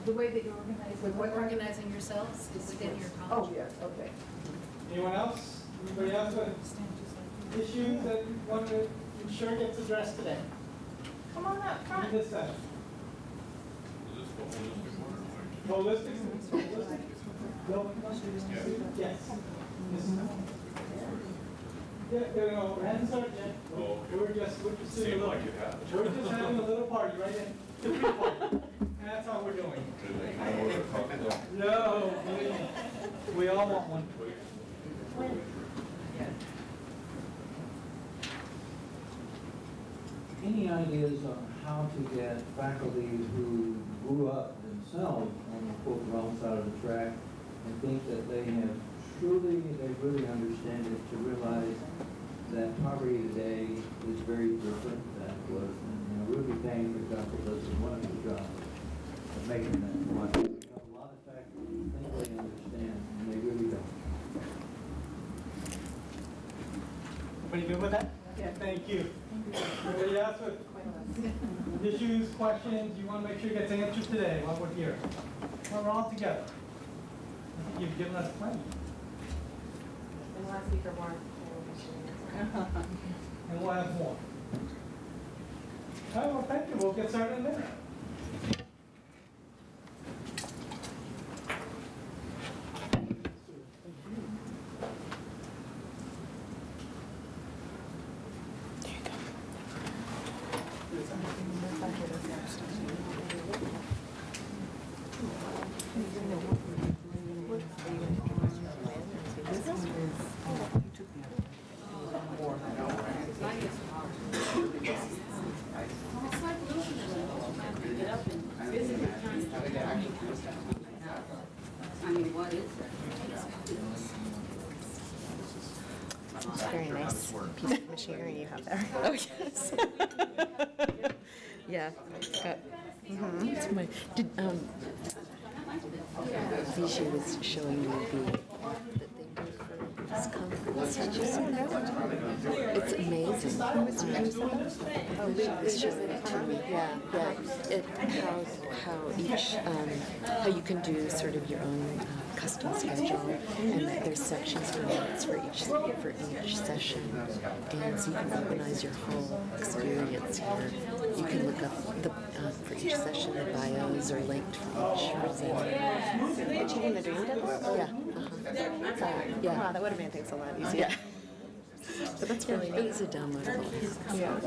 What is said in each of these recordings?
The way that you're organizing. With what organizing yourselves is within your college. Oh, yes, okay. Anyone else? Anybody else with issues that you want to ensure gets addressed today? Come on up front. This side. Holistic? Yes. Yeah, there we go. Hands are dead. We're just having a little party, right? And that's all we're doing. No, we all want one. Any ideas on how to get faculty who grew up themselves on the quote wrong side of the track and think that they really understand it, to realize that poverty today is very different than it was. And Ruby Payne, for example, does a wonderful job of making that point. A lot of faculty think they understand, and they really don't. Everybody good with that? Yeah. Thank you. Anybody else with issues, questions, you want to make sure it gets answered today while we're here? While we're all together. I think you've given us plenty. And we'll have speaker more. And we'll have more. All right, well, thank you. We'll get started in a minute. It's a very nice piece of machinery you have there. Oh, yes. Yeah. It's my, Leige was showing me that they do for this conference. Did you see that? It's amazing. It's just, how each, how you can do sort of your own custom schedule, and that there's sections and notes for each session, and so you can organize your whole experience here. You can look up for each session the bios are linked for each presenter. Achieving the Dream Deadline? Yeah. Wow, that would have made things a lot easier. But that's really neat. It's a downloadable. Yeah.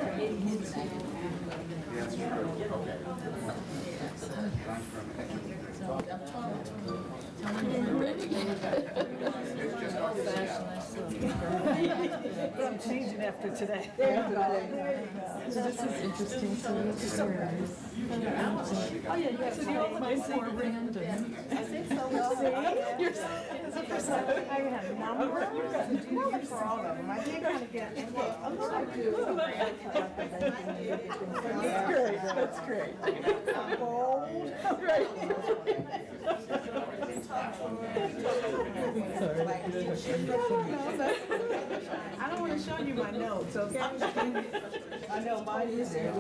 But I'm changing after today. So this is interesting. So so do you all mind saying random? I think so. You're I have numbers for all of them. I think I'm going to get a little bit. That's great. Bold. Right. I don't want to show you my notes, okay? I know mine is there.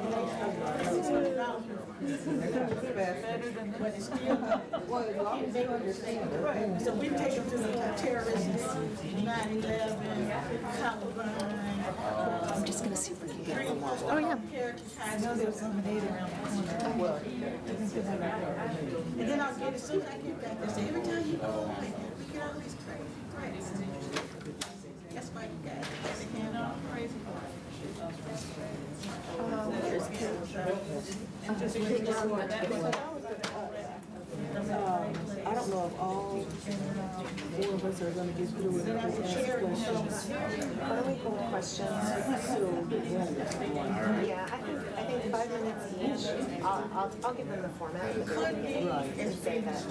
Better than but it's still, well, as long as they understand. Right. So we take them to the terrorists, 9/11, Columbine. I'm just going to see if we can get them all. Oh, yeah. I know there's some aid around the corner. Well, and then I'll get, as soon as I get back, they say, every time you go, we get all these crazy grants. That's why you got the hand on crazy part. I don't know if all 4 of us are going to get through it. Why don't we hold questions? Yeah, I think 5 minutes each. I'll give them the format and say that. I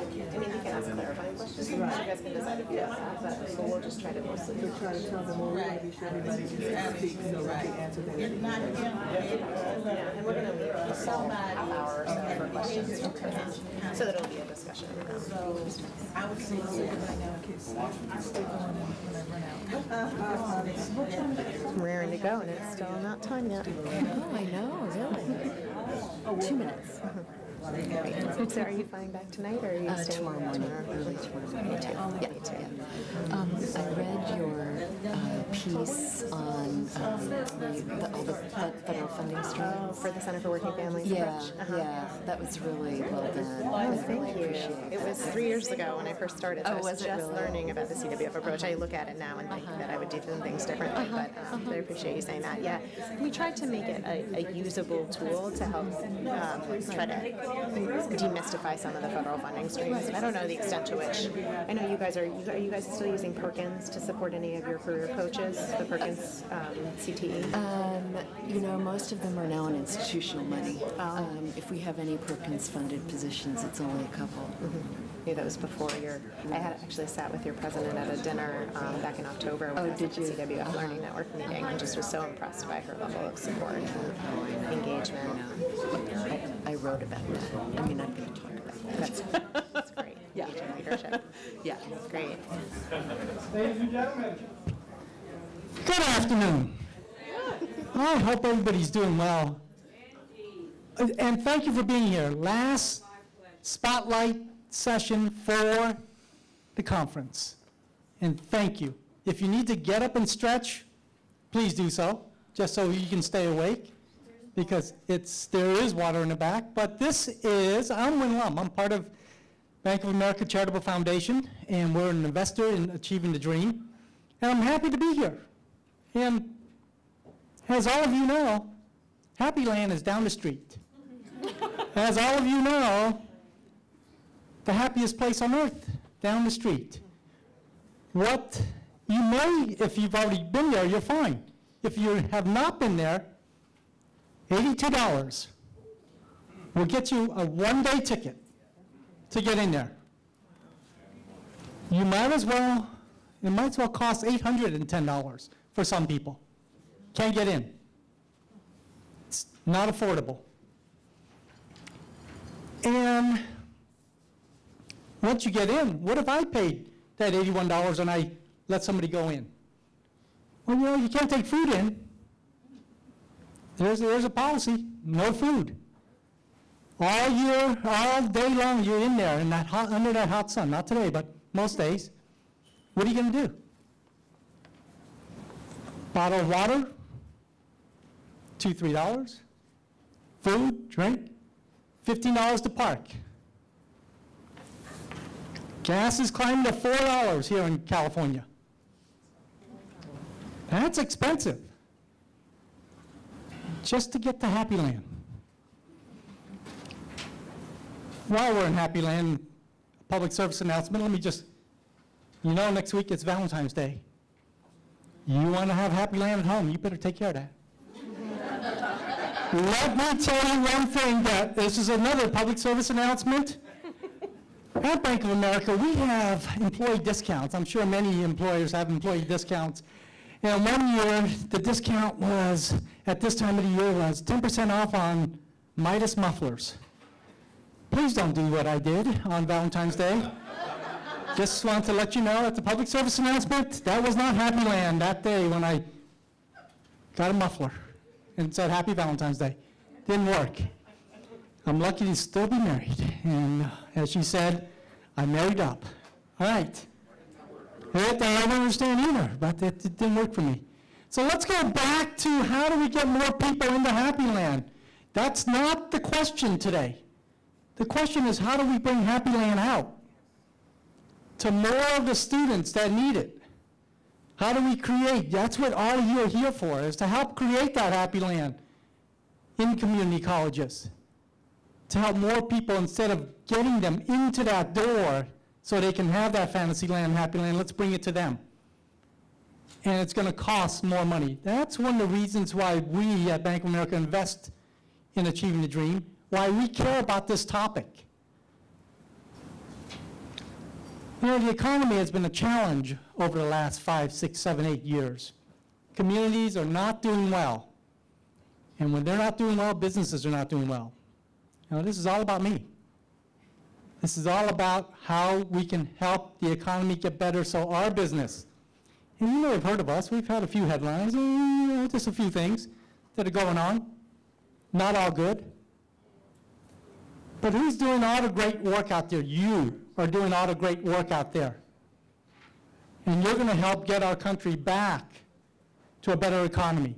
mean, you can ask clarifying questions. You guys can decide if you have that, but we'll just try to mostly. We're trying to tell them more. We're going to be sure everybody can speak so they can answer that. Yeah, and we're going to leave a half hour or so for questions. So that it'll be a discussion. So I would say right now, kids, I stay going when I run out. I'm raring to go, and it's still not time yet. Oh, I know, really. 2 minutes. So are you flying back tonight, or are you staying Tomorrow morning, early tomorrow morning. Me too. Yeah, me too. I read your piece on all the federal funding streams. For the Center for Working Families Yeah, approach? yeah, that was really well done. Oh, thank you. It was 3 years ago when I first started. So I was was it just really? learning about the CWF approach. I look at it now and think that I would do some things differently, but I appreciate you saying that. Yeah, we tried to make it a usable tool to help try to demystify some of the federal funding streams. I don't know the extent to which. I know you guys are you guys still using Perkins to support any of your career coaches? The Perkins CTE. You know, most of them are now in institutional money. If we have any Perkins-funded positions, it's only a couple. Yeah, that was before your. I had actually sat with your president at a dinner back in October when I was at the CWF Learning Network meeting, and just was so impressed by her level of support and engagement. I wrote about that. I mean, I'm going to talk about that. That's great. Yeah, leadership. Yeah. That's great. Ladies and gentlemen. Good afternoon. I hope everybody's doing well. And thank you for being here. Last spotlight session for the conference. And thank you. If you need to get up and stretch, please do so, just so you can stay awake, because there is water in the back. But I'm Wynne. I'm part of Bank of America Charitable Foundation, and we're an investor in Achieving the Dream. And I'm happy to be here. And as all of you know, Happy Land is down the street. As all of you know, the happiest place on earth, down the street. What you may, if you've already been there, you're fine. If you have not been there, $82 will get you a one-day ticket to get in there. It might as well cost $810 for some people. Can't get in. It's not affordable. And once you get in, what if I paid that $81 and I let somebody go in? Well, you can't take food in. There's a policy, no food. All day long, you're in there in under that hot sun. Not today, but most days. What are you going to do? Bottle of water, $2, $3. Food, drink, $15 to park. Gas is climbing to $4 here in California. That's expensive. Just to get to Happy Land. While we're in Happy Land, public service announcement, let me just, next week it's Valentine's Day. You want to have Happy Land at home, you better take care of that. Let me tell you one thing, that this is another public service announcement. At Bank of America, we have employee discounts. I'm sure many employers have employee discounts. And 1 year, the discount was, at this time of the year, was 10% off on Midas mufflers. Please don't do what I did on Valentine's Day. Just want to let you know, at the public service announcement, that was not Happy Land that day when I got a muffler and said Happy Valentine's Day. Didn't work. I'm lucky to still be married. And as she said, I married up. All right. I don't understand either, but it didn't work for me. So let's go back to how do we get more people into Happy Land? That's not the question today. The question is, how do we bring Happy Land out to more of the students that need it? How do we create? That's what all of you are here for, is to help create that Happy Land in community colleges, to help more people, instead of getting them into that door so they can have that fantasy land, Happy Land, let's bring it to them. And it's going to cost more money. That's one of the reasons why we at Bank of America invest in Achieving the Dream, why we care about this topic. The economy has been a challenge over the last 5, 6, 7, 8 years. Communities are not doing well. And when they're not doing well, businesses are not doing well. This is all about me. This is all about how we can help the economy get better, so our business. And you may have heard of us. We've had a few headlines, just a few things that are going on. Not all good. But who's doing all the great work out there? You are doing all the great work out there. And you're going to help get our country back to a better economy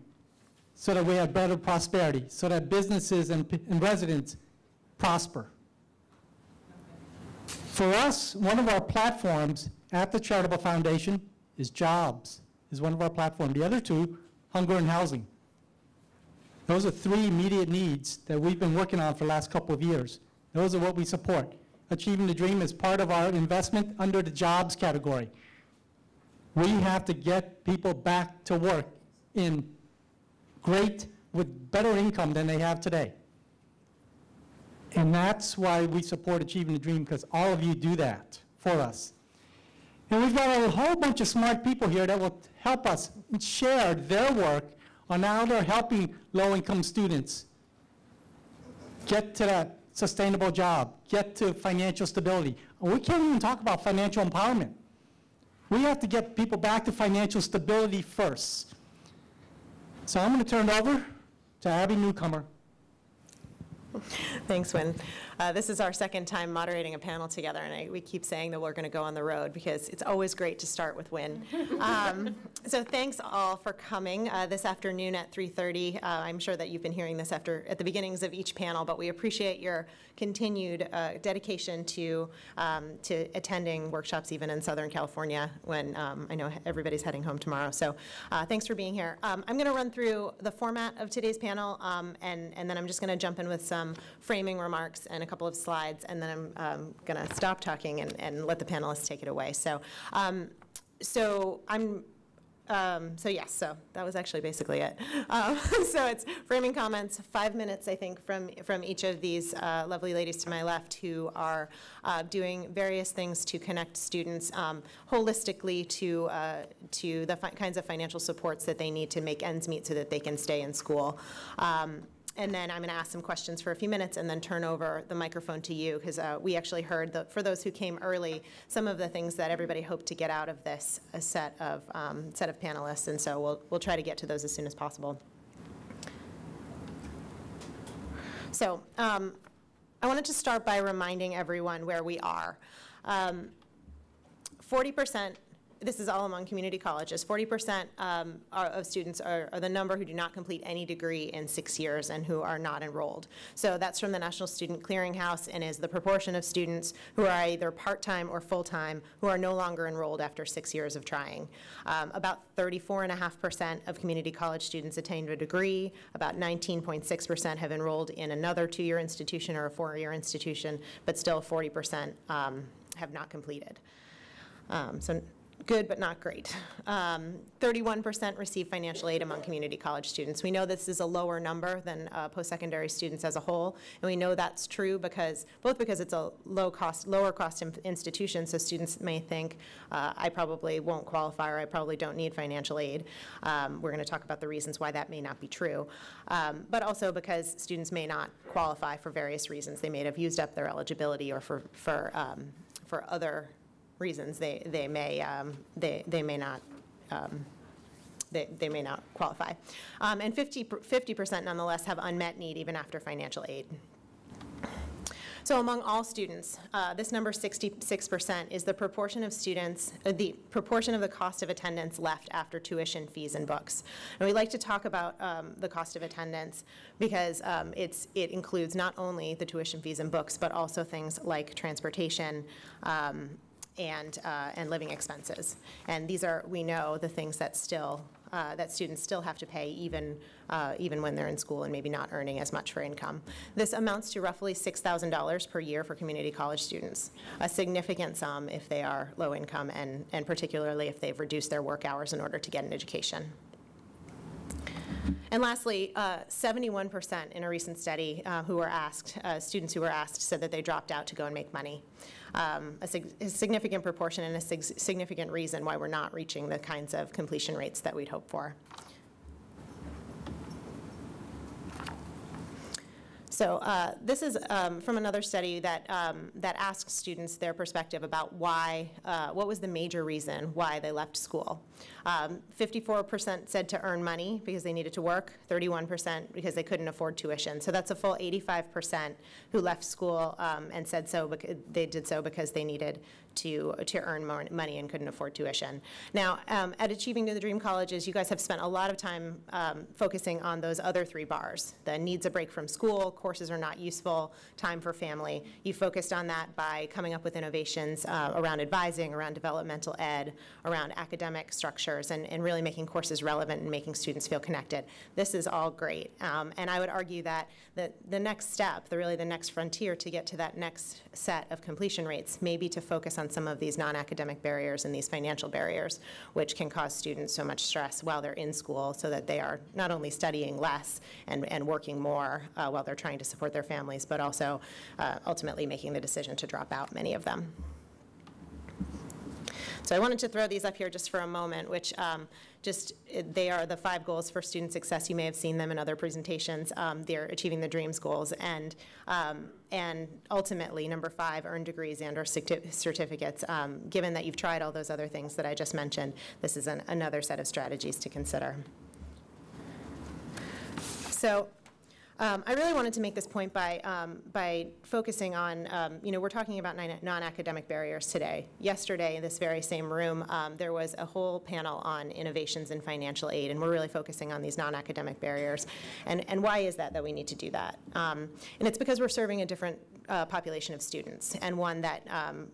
so that we have better prosperity, so that businesses and residents prosper. For us, one of our platforms at the Charitable Foundation is jobs, is one of our platforms. The other two, hunger and housing. Those are three immediate needs that we've been working on for the last couple of years. Those are what we support. Achieving the Dream is part of our investment under the jobs category. We have to get people back to work with better income than they have today. And that's why we support Achieving the Dream, because all of you do that for us. And we've got a whole bunch of smart people here that will help us share their work on how they're helping low-income students get to that sustainable job, get to financial stability. We can't even talk about financial empowerment. We have to get people back to financial stability first. So I'm going to turn it over to Abby Newcomer. Thanks, Wynne. This is our second time moderating a panel together, and we keep saying that we're going to go on the road because it's always great to start with Wynne. So thanks all for coming this afternoon at 3:30. I'm sure that you've been hearing this at the beginnings of each panel, but we appreciate your continued dedication to attending workshops even in Southern California when I know everybody's heading home tomorrow. So thanks for being here. I'm going to run through the format of today's panel, and then I'm just going to jump in with some framing remarks and a couple of slides, and then I'm going to stop talking and let the panelists take it away. So so that was actually basically it. So it's framing comments, 5 minutes, I think, from each of these lovely ladies to my left who are doing various things to connect students holistically to the kinds of financial supports that they need to make ends meet so that they can stay in school. And then I'm going to ask some questions for a few minutes and then turn over the microphone to you, because we actually heard, for those who came early, some of the things that everybody hoped to get out of this set of panelists, and so we'll try to get to those as soon as possible. So I wanted to start by reminding everyone where we are. 40%. This is all among community colleges. 40% of students are the number who do not complete any degree in 6 years and who are not enrolled. So that's from the National Student Clearinghouse and is the proportion of students who are either part-time or full-time who are no longer enrolled after 6 years of trying. About 34.5% of community college students attained a degree. About 19.6% have enrolled in another 2-year institution or a 4-year institution, but still 40% have not completed. So good, but not great. 31% receive financial aid among community college students. We know this is a lower number than post-secondary students as a whole, and we know that's true both because it's a lower cost institution, so students may think, I probably won't qualify or I probably don't need financial aid. We're going to talk about the reasons why that may not be true, but also because students may not qualify for various reasons. They may have used up their eligibility, or for other reasons they may not qualify, and 50% nonetheless have unmet need even after financial aid. So among all students, this number 66% is the proportion of students, the proportion of the cost of attendance left after tuition, fees, and books. And we like to talk about the cost of attendance because it includes not only the tuition, fees, and books, but also things like transportation, and living expenses. And these are, we know, the things that students still have to pay even when they're in school and maybe not earning as much for income. This amounts to roughly $6,000 per year for community college students, a significant sum if they are low income and particularly if they've reduced their work hours in order to get an education. And lastly, 71% in a recent study students who were asked said that they dropped out to go and make money. A significant proportion and a significant reason why we're not reaching the kinds of completion rates that we'd hope for. So this is from another study that, that asks students their perspective about why, what was the major reason why they left school. 54% said to earn money because they needed to work, 31% because they couldn't afford tuition. So that's a full 85% who left school and said so because they did so because they needed to earn more money and couldn't afford tuition. Now, at Achieving the Dream Colleges, you guys have spent a lot of time focusing on those other 3 bars. The needs a break from school, courses are not useful, time for family. You focused on that by coming up with innovations around advising, around developmental ed, around academic structures, and really making courses relevant and making students feel connected. This is all great. And I would argue that the next step, really the next frontier to get to that next set of completion rates may be to focus on some of these non-academic barriers and these financial barriers, which can cause students so much stress while they're in school, so that they are not only studying less and working more while they're trying to support their families, but also ultimately making the decision to drop out, many of them. So I wanted to throw these up here just for a moment, which they are the 5 goals for student success. You may have seen them in other presentations. They're Achieving the Dreams goals, and ultimately, number 5, earn degrees and/or certificates. Given that you've tried all those other things that I just mentioned, this is another set of strategies to consider. So I really wanted to make this point by focusing on, we're talking about non-academic barriers today. Yesterday, in this very same room, there was a whole panel on innovations in financial aid, and we're really focusing on these non-academic barriers. And why is that we need to do that? And it's because we're serving a different population of students, and one that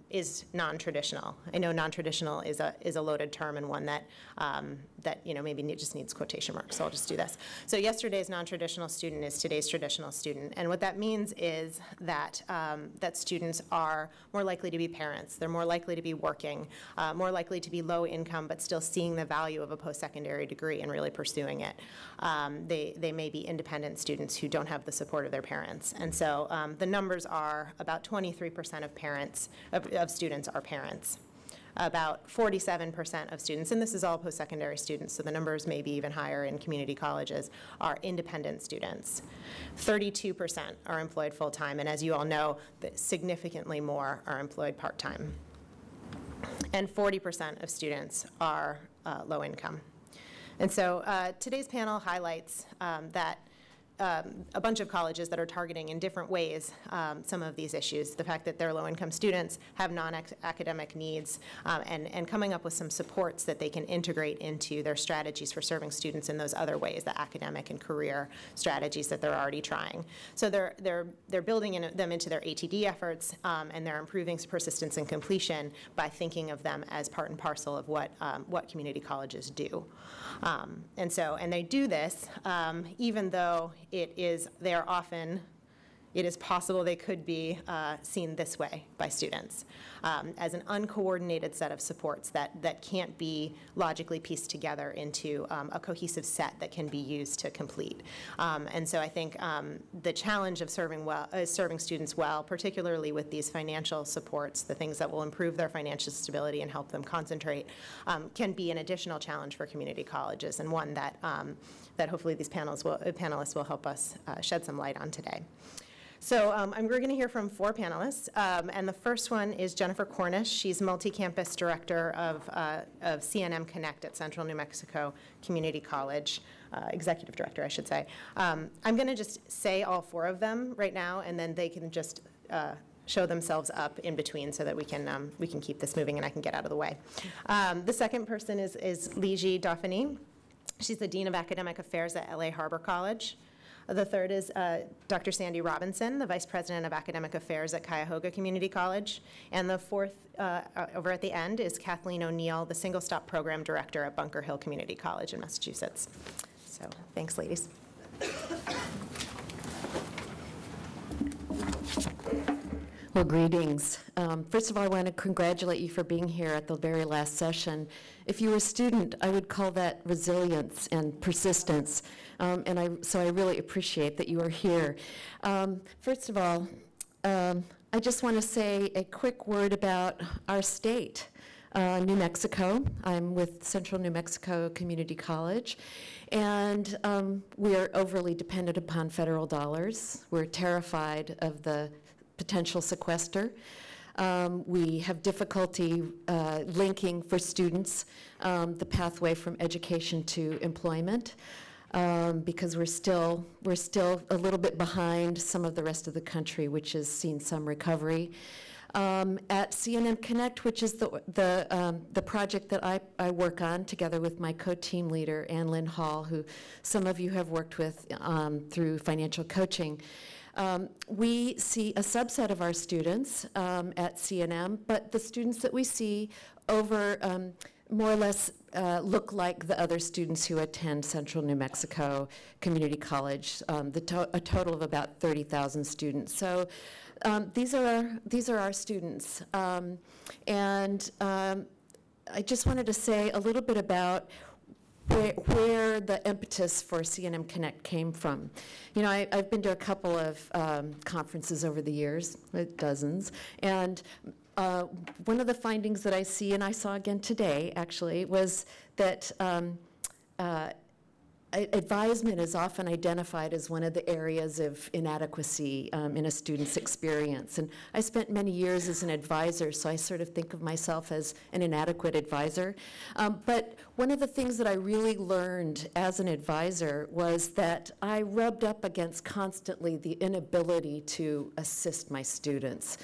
is non-traditional. I know non-traditional is a loaded term, and one that maybe just needs quotation marks, so I'll just do this. So yesterday's non-traditional student is today's traditional student, and what that means is that that students are more likely to be parents. They're more likely to be working, more likely to be low income, but still seeing the value of a post-secondary degree and really pursuing it. They may be independent students who don't have the support of their parents, and so the numbers are about 23% of students are parents. About 47% of students, and this is all post-secondary students, so the numbers may be even higher in community colleges, are independent students. 32% are employed full-time, and as you all know, significantly more are employed part-time. And 40% of students are low income. And so today's panel highlights that a bunch of colleges that are targeting in different ways some of these issues, the fact that they're low-income students, have non-academic needs, and coming up with some supports that they can integrate into their strategies for serving students in those other ways, the academic and career strategies that they're already trying. So they're building them into their ATD efforts, and they're improving persistence and completion by thinking of them as part and parcel of what community colleges do. And they do this even though it is possible they could be seen this way by students, as an uncoordinated set of supports that can't be logically pieced together into a cohesive set that can be used to complete. And so I think the challenge of serving students well, particularly with these financial supports, the things that will improve their financial stability and help them concentrate, can be an additional challenge for community colleges, and one that hopefully these panelists will help us shed some light on today. So we're going to hear from 4 panelists, and the first one is Jennifer Cornish. She's multi-campus director of CNM Connect at Central New Mexico Community College, executive director, I should say. I'm going to just say all 4 of them right now, and then they can just show themselves up in between so that we can keep this moving and I can get out of the way. The second person is Leige Doffoney. She's the Dean of Academic Affairs at LA Harbor College. The third is Dr. Sandy Robinson, the Vice President of Academic Affairs at Cuyahoga Community College. And the fourth, over at the end, is Kathleen O'Neill, the Single Stop Program Director at Bunker Hill Community College in Massachusetts. So thanks, ladies. Well, greetings. First of all, I want to congratulate you for being here at the very last session. If you were a student, I would call that resilience and persistence, so I really appreciate that you are here. First of all, I just want to say a quick word about our state. New Mexico. I'm with Central New Mexico Community College, and we are overly dependent upon federal dollars. We're terrified of the potential sequester. We have difficulty linking for students the pathway from education to employment. Because we're still a little bit behind some of the rest of the country, which has seen some recovery. At CNM Connect, which is the project that I work on together with my co-team leader, Ann Lynn Hall, who some of you have worked with through financial coaching. We see a subset of our students at CNM, but the students that we see over more or less look like the other students who attend Central New Mexico Community College, a total of about 30,000 students. So these are our students. And I just wanted to say a little bit about where the impetus for CNM Connect came from. You know, I've been to a couple of conferences over the years, dozens, and one of the findings that I see, and I saw again today, actually, was that advisement is often identified as one of the areas of inadequacy in a student's experience. And I spent many years as an advisor, so I sort of think of myself as an inadequate advisor. But one of the things that I really learned as an advisor was that I rubbed up against constantly the inability to assist my students.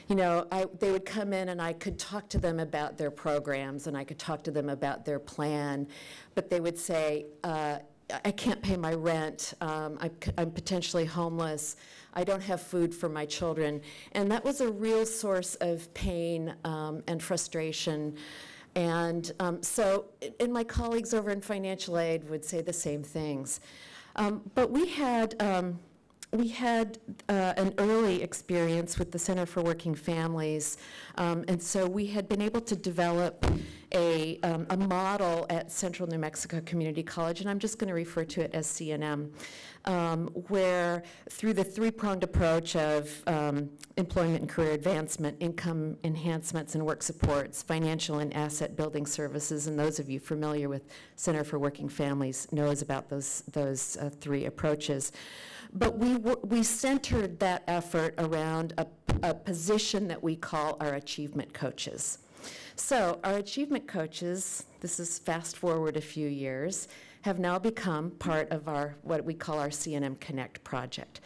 You know, they would come in and I could talk to them about their programs and I could talk to them about their plan, but they would say, I can't pay my rent, I'm potentially homeless, I don't have food for my children. And that was a real source of pain and frustration. And and my colleagues over in financial aid would say the same things. But we had an early experience with the Center for Working Families, and so we had been able to develop a model at Central New Mexico Community College, and I'm just going to refer to it as CNM, where through the three-pronged approach of employment and career advancement, income enhancements and work supports, financial and asset building services, and those of you familiar with Center for Working Families knows about those three approaches. But we centered that effort around a position that we call our achievement coaches. So our achievement coaches, this is fast forward a few years, have now become part of what we call our CNM Connect project.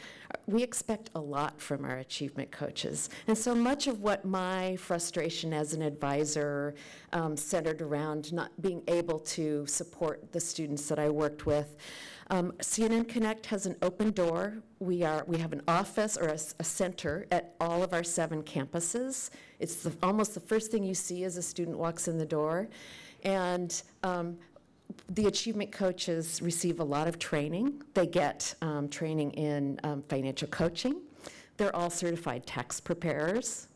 We expect a lot from our achievement coaches. And so much of what my frustration as an advisor centered around not being able to support the students that I worked with. CNM Connect has an open door. We have an office or a center at all of our 7 campuses. It's almost the first thing you see as a student walks in the door. And the achievement coaches receive a lot of training. They get training in financial coaching. They're all certified tax preparers.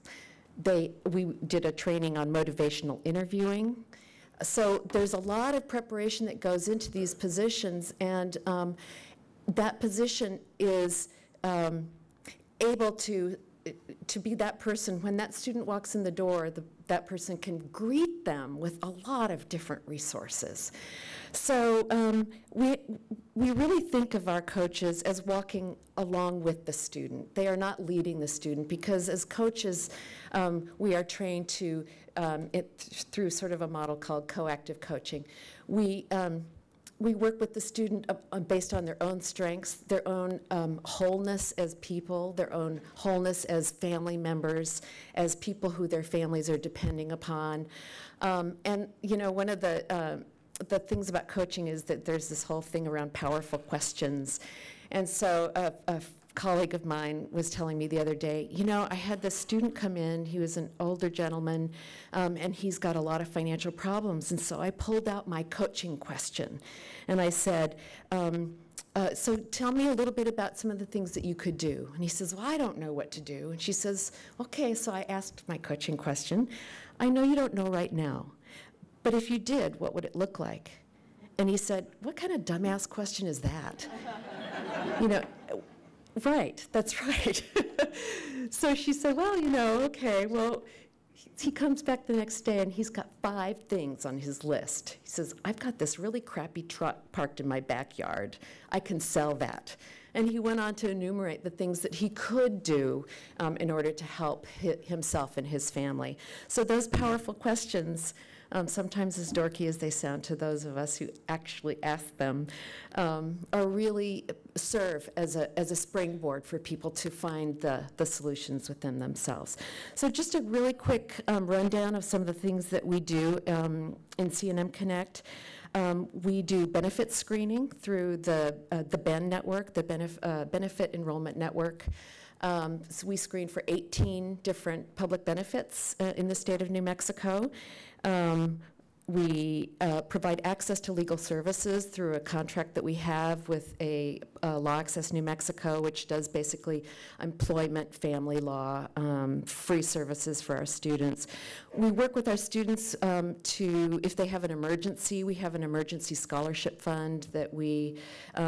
We did a training on motivational interviewing. So there's a lot of preparation that goes into these positions, and that position is able to be that person. When that student walks in the door, that person can greet them with a lot of different resources. So we really think of our coaches as walking along with the student. They are not leading the student, because as coaches, we are trained to, through sort of a model called coactive coaching. We work with the student based on their own strengths, their own wholeness as people, their own wholeness as family members, as people who their families are depending upon. And you know, one of the things about coaching is that there's this whole thing around powerful questions. And so a colleague of mine was telling me the other day, you know, I had this student come in, he was an older gentleman, and he's got a lot of financial problems. And so I pulled out my coaching question. And I said, so tell me a little bit about some of the things that you could do. And he says, well, I don't know what to do. And she says, okay, so I asked my coaching question. I know you don't know right now, but if you did, what would it look like? And he said, what kind of dumbass question is that? You know, right, that's right. So she said, well, you know, okay, well, he comes back the next day and he's got 5 things on his list. He says, I've got this really crappy truck parked in my backyard. I can sell that. And he went on to enumerate the things that he could do in order to help himself and his family. So those powerful questions, sometimes as dorky as they sound to those of us who actually ask them, are really serve as a springboard for people to find the solutions within themselves. So just a really quick rundown of some of the things that we do in C&M Connect. We do benefit screening through the BEN network, the Benefit Enrollment Network. So we screen for 18 different public benefits in the state of New Mexico. We provide access to legal services through a contract that we have with a Law Access New Mexico, which does basically employment, family law, free services for our students. We work with our students to, if they have an emergency, we have an emergency scholarship fund that we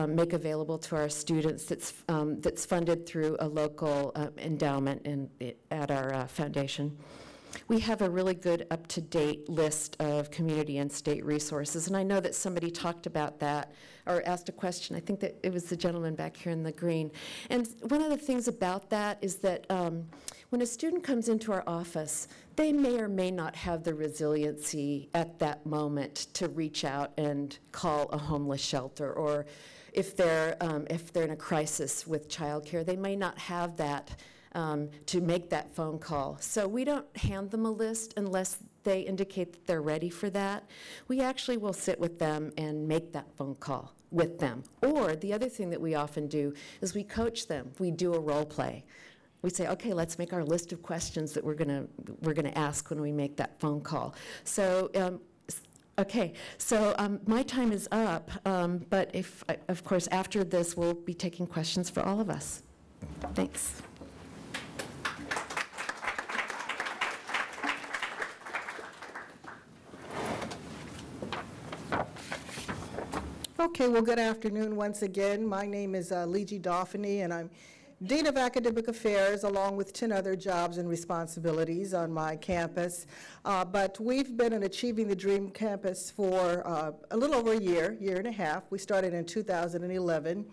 make available to our students that's funded through a local endowment at our foundation. We have a really good up-to-date list of community and state resources, and I know that somebody talked about that or asked a question. I think that it was the gentleman back here in the green. And one of the things about that is that when a student comes into our office, they may or may not have the resiliency at that moment to reach out and call a homeless shelter, or if they're in a crisis with childcare, they may not have that to make that phone call. So we don't hand them a list unless they indicate that they're ready for that. We actually will sit with them and make that phone call with them. Or the other thing that we often do is we coach them. We do a role play. We say, okay, let's make our list of questions that we're gonna ask when we make that phone call. So okay, so my time is up, but if, of course, after this, we'll be taking questions for all of us. Thanks. Okay, well, good afternoon once again. My name is Leige Doffoney, and I'm Dean of Academic Affairs, along with 10 other jobs and responsibilities on my campus. But we've been an Achieving the Dream campus for a little over a year and a half. We started in 2011.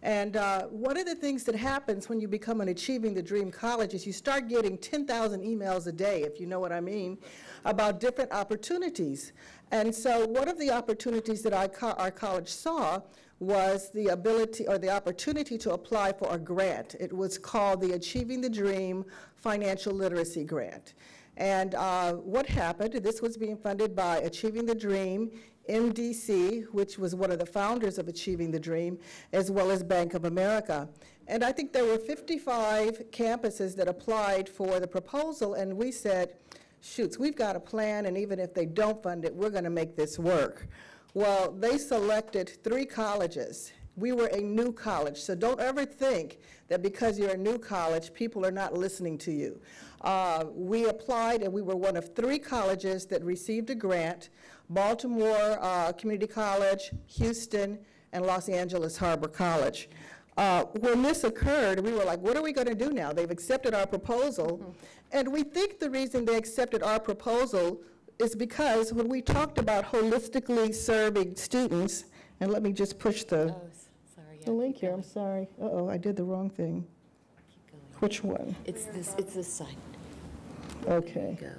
And one of the things that happens when you become an Achieving the Dream college is you start getting 10,000 emails a day, if you know what I mean, about different opportunities. And so one of the opportunities that our college saw was the ability or the opportunity to apply for a grant. It was called the Achieving the Dream Financial Literacy Grant. And what happened, this was being funded by Achieving the Dream, MDC, which was one of the founders of Achieving the Dream, as well as Bank of America. And I think there were 55 campuses that applied for the proposal, and we said, shoots, we've got a plan, and even if they don't fund it, we're gonna make this work. Well, they selected 3 colleges. We were a new college, so don't ever think that because you're a new college, people are not listening to you. We applied, and we were one of 3 colleges that received a grant: Baltimore Community College, Houston, and Los Angeles Harbor College. When this occurred, we were like, what are we going to do now? They've accepted our proposal. And we think the reason they accepted our proposal is because when we talked about holistically serving students, and let me just push the link here, I'm sorry. Uh-oh, I did the wrong thing. Keep going. Which one? It's this side. Okay. Go.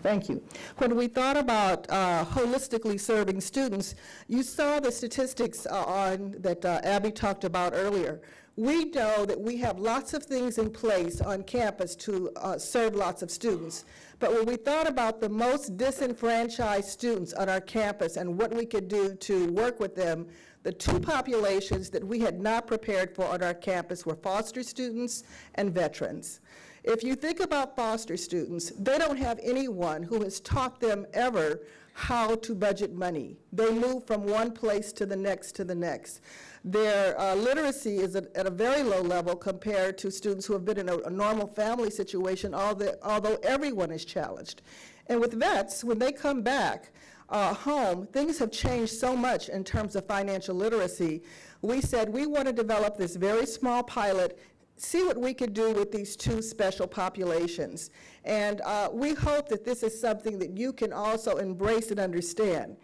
Thank you. When we thought about holistically serving students, you saw the statistics that Abby talked about earlier. We know that we have lots of things in place on campus to serve lots of students. But when we thought about the most disenfranchised students on our campus and what we could do to work with them, the 2 populations that we had not prepared for on our campus were foster students and veterans. If you think about foster students, they don't have anyone who has taught them ever how to budget money. They move from one place to the next to the next. Their literacy is at a very low level compared to students who have been in a normal family situation, although everyone is challenged. And with vets, when they come back home, things have changed so much in terms of financial literacy. We said we want to develop this very small pilot see what we could do with these two special populations. And we hope that this is something that you can also embrace and understand.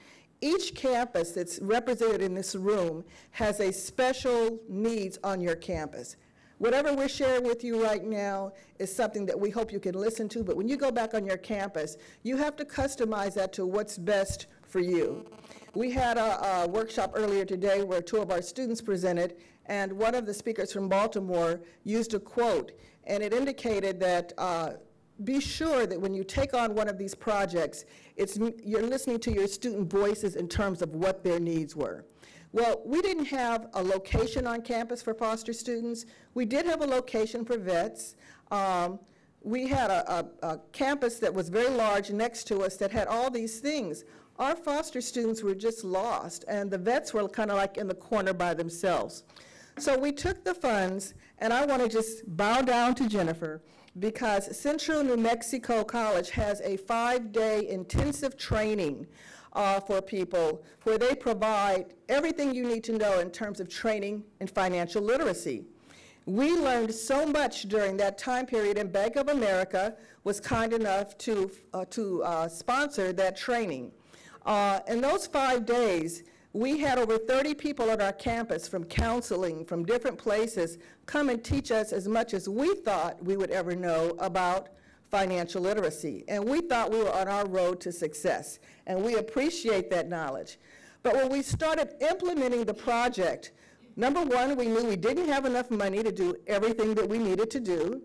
Each campus that's represented in this room has a special needs on your campus. Whatever we're sharing with you right now is something that we hope you can listen to, but when you go back on your campus, you have to customize that to what's best for you. We had a workshop earlier today where two of our students presented, and one of the speakers from Baltimore used a quote, and it indicated that be sure that when you take on one of these projects, you're listening to your student voices in terms of what their needs were. Well, we didn't have a location on campus for foster students. We did have a location for vets. We had a campus that was very large next to us that had all these things. Our foster students were just lost, and the vets were kind of like in the corner by themselves. So we took the funds, and I want to just bow down to Jennifer, because Central New Mexico College has a 5-day intensive training for people where they provide everything you need to know in terms of training in financial literacy. We learned so much during that time period, and Bank of America was kind enough to sponsor that training. In those 5 days, we had over 30 people at our campus from counseling, from different places, come and teach us as much as we thought we would ever know about financial literacy. And we thought we were on our road to success, and we appreciate that knowledge. But when we started implementing the project, number one, we knew we didn't have enough money to do everything that we needed to do.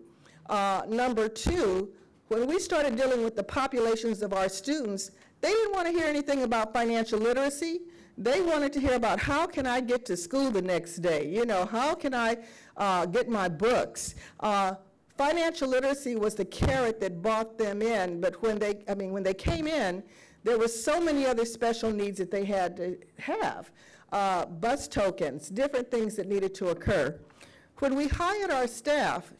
Number two, when we started dealing with the populations of our students, they didn't want to hear anything about financial literacy. They wanted to hear about how can I get to school the next day? You know, how can I get my books? Financial literacy was the carrot that brought them in, but when they came in, there were so many other special needs that they had to have. Bus tokens, different things that needed to occur. When we hired our staff,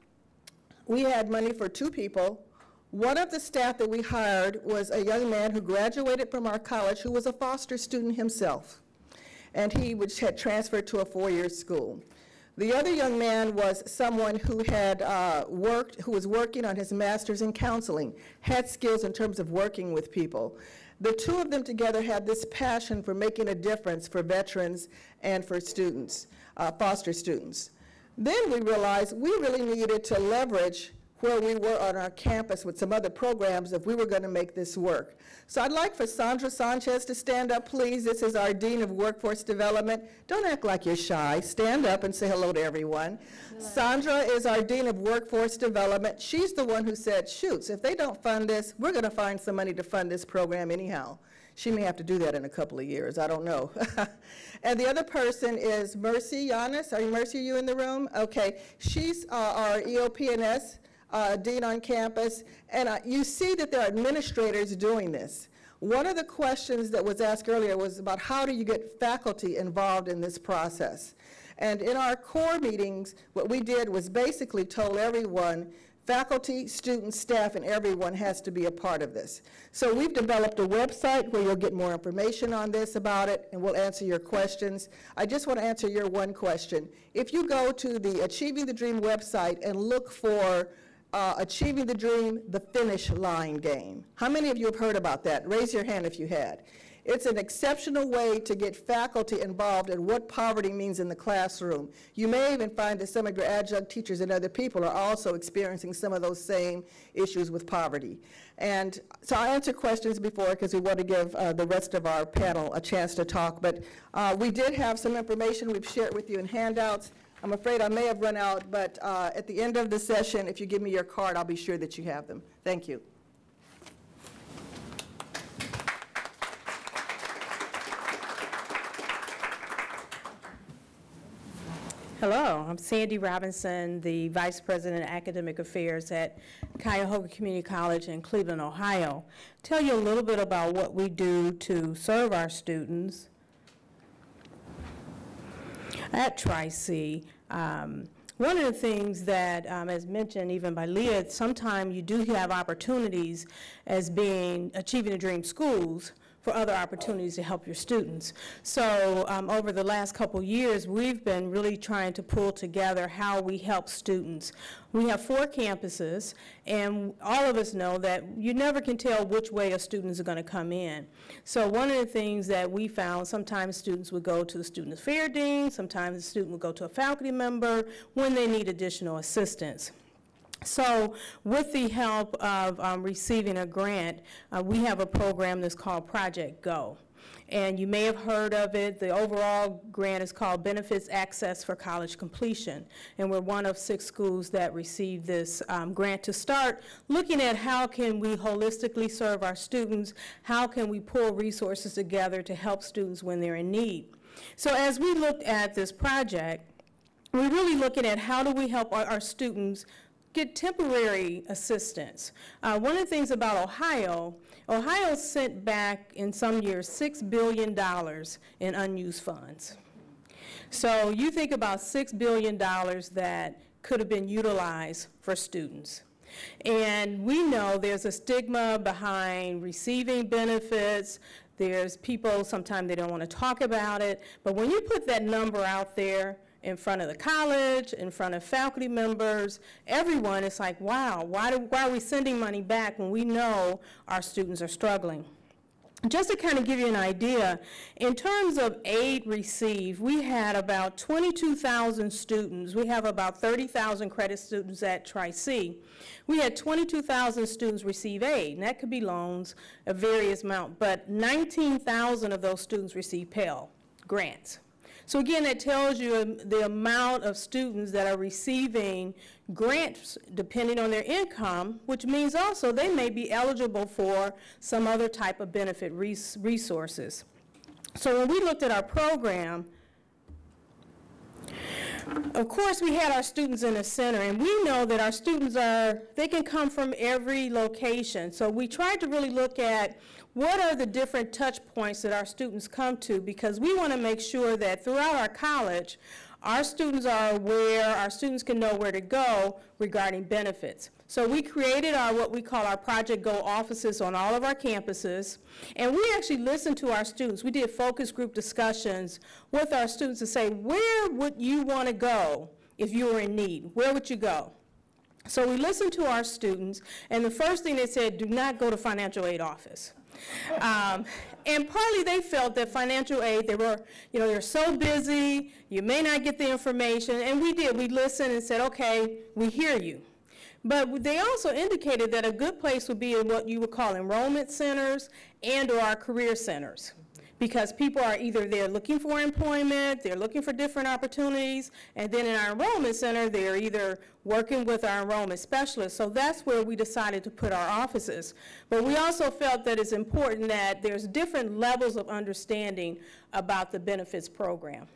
we had money for 2 people. One of the staff that we hired was a young man who graduated from our college who was a foster student himself, and he had transferred to a 4-year school. The other young man was someone who had who was working on his master's in counseling, had skills in terms of working with people. The 2 of them together had this passion for making a difference for veterans and for students, foster students. Then we realized we really needed to leverage where we were on our campus with some other programs if we were going to make this work. So I'd like for Sandra Sanchez to stand up, please. This is our Dean of Workforce Development. Don't act like you're shy. Stand up and say hello to everyone. Hello. Sandra is our Dean of Workforce Development. She's the one who said, shoots, if they don't fund this, we're going to find some money to fund this program anyhow. She may have to do that in a couple of years. I don't know. And the other person is Mercy Yanis. Mercy, are you in the room? Okay. She's our EOP&S Dean on campus, and you see that there are administrators doing this. One of the questions that was asked earlier was about how do you get faculty involved in this process? And in our core meetings, what we did was basically told everyone, faculty, students, staff, and everyone has to be a part of this. So we've developed a website where you'll get more information on this about it, and we'll answer your questions. I just want to answer your one question. If you go to the Achieving the Dream website and look for Achieving the Dream, the Finish Line game. How many of you have heard about that? Raise your hand if you had. It's an exceptional way to get faculty involved in what poverty means in the classroom. You may even find that some of your adjunct teachers and other people are also experiencing some of those same issues with poverty. And so I answered questions before because we want to give the rest of our panel a chance to talk, but we did have some information we've shared with you in handouts. I'm afraid I may have run out, but at the end of the session, if you give me your card, I'll be sure that you have them. Thank you. Hello, I'm Sandy Robinson, the Vice President of Academic Affairs at Cuyahoga Community College in Cleveland, Ohio. Tell you a little bit about what we do to serve our students at Tri-C. One of the things that, as mentioned even by Leah, sometimes you do have opportunities as being Achieving the Dream schools for other opportunities to help your students. So over the last couple years, we've been really trying to pull together how we help students. We have 4 campuses, and all of us know that you never can tell which way a student is going to come in. So one of the things that we found, sometimes students would go to the student affairs dean, sometimes the student would go to a faculty member when they need additional assistance. So with the help of receiving a grant, we have a program that's called Project Go. And you may have heard of it. The overall grant is called Benefits Access for College Completion. And we're one of 6 schools that received this grant to start looking at how can we holistically serve our students, how can we pull resources together to help students when they're in need. So as we looked at this project, we're really looking at how do we help our students get temporary assistance. One of the things about Ohio sent back in some years $6 billion in unused funds. So you think about $6 billion that could have been utilized for students. And we know there's a stigma behind receiving benefits. There's people, sometimes they don't want to talk about it. But when you put that number out there, in front of the college, in front of faculty members, everyone, it's like, wow, why are we sending money back when we know our students are struggling? Just to kind of give you an idea, in terms of aid received, we had about 22,000 students. We have about 30,000 credit students at Tri-C. We had 22,000 students receive aid, and that could be loans of various amount, but 19,000 of those students receive Pell grants. So again, that tells you the amount of students that are receiving grants depending on their income, which means also they may be eligible for some other type of benefit resources. So when we looked at our program, of course we had our students in the center, and we know that our students they can come from every location. So we tried to really look at what are the different touch points that our students come to, because we want to make sure that throughout our college, our students are aware, our students can know where to go regarding benefits. So we created what we call our Project Go offices on all of our campuses, and we actually listened to our students. We did focus group discussions with our students to say, where would you want to go if you were in need? Where would you go? So we listened to our students, and the first thing they said, do not go to financial aid office. And partly they felt that financial aid, they're so busy, you may not get the information, and we did. We listened and said, okay, we hear you. But they also indicated that a good place would be in what you would call enrollment centers and or our career centers, because people are either there looking for employment, they're looking for different opportunities, and then in our enrollment center, they're either working with our enrollment specialists. So that's where we decided to put our offices. But we also felt that it's important that there's different levels of understanding about the benefits program.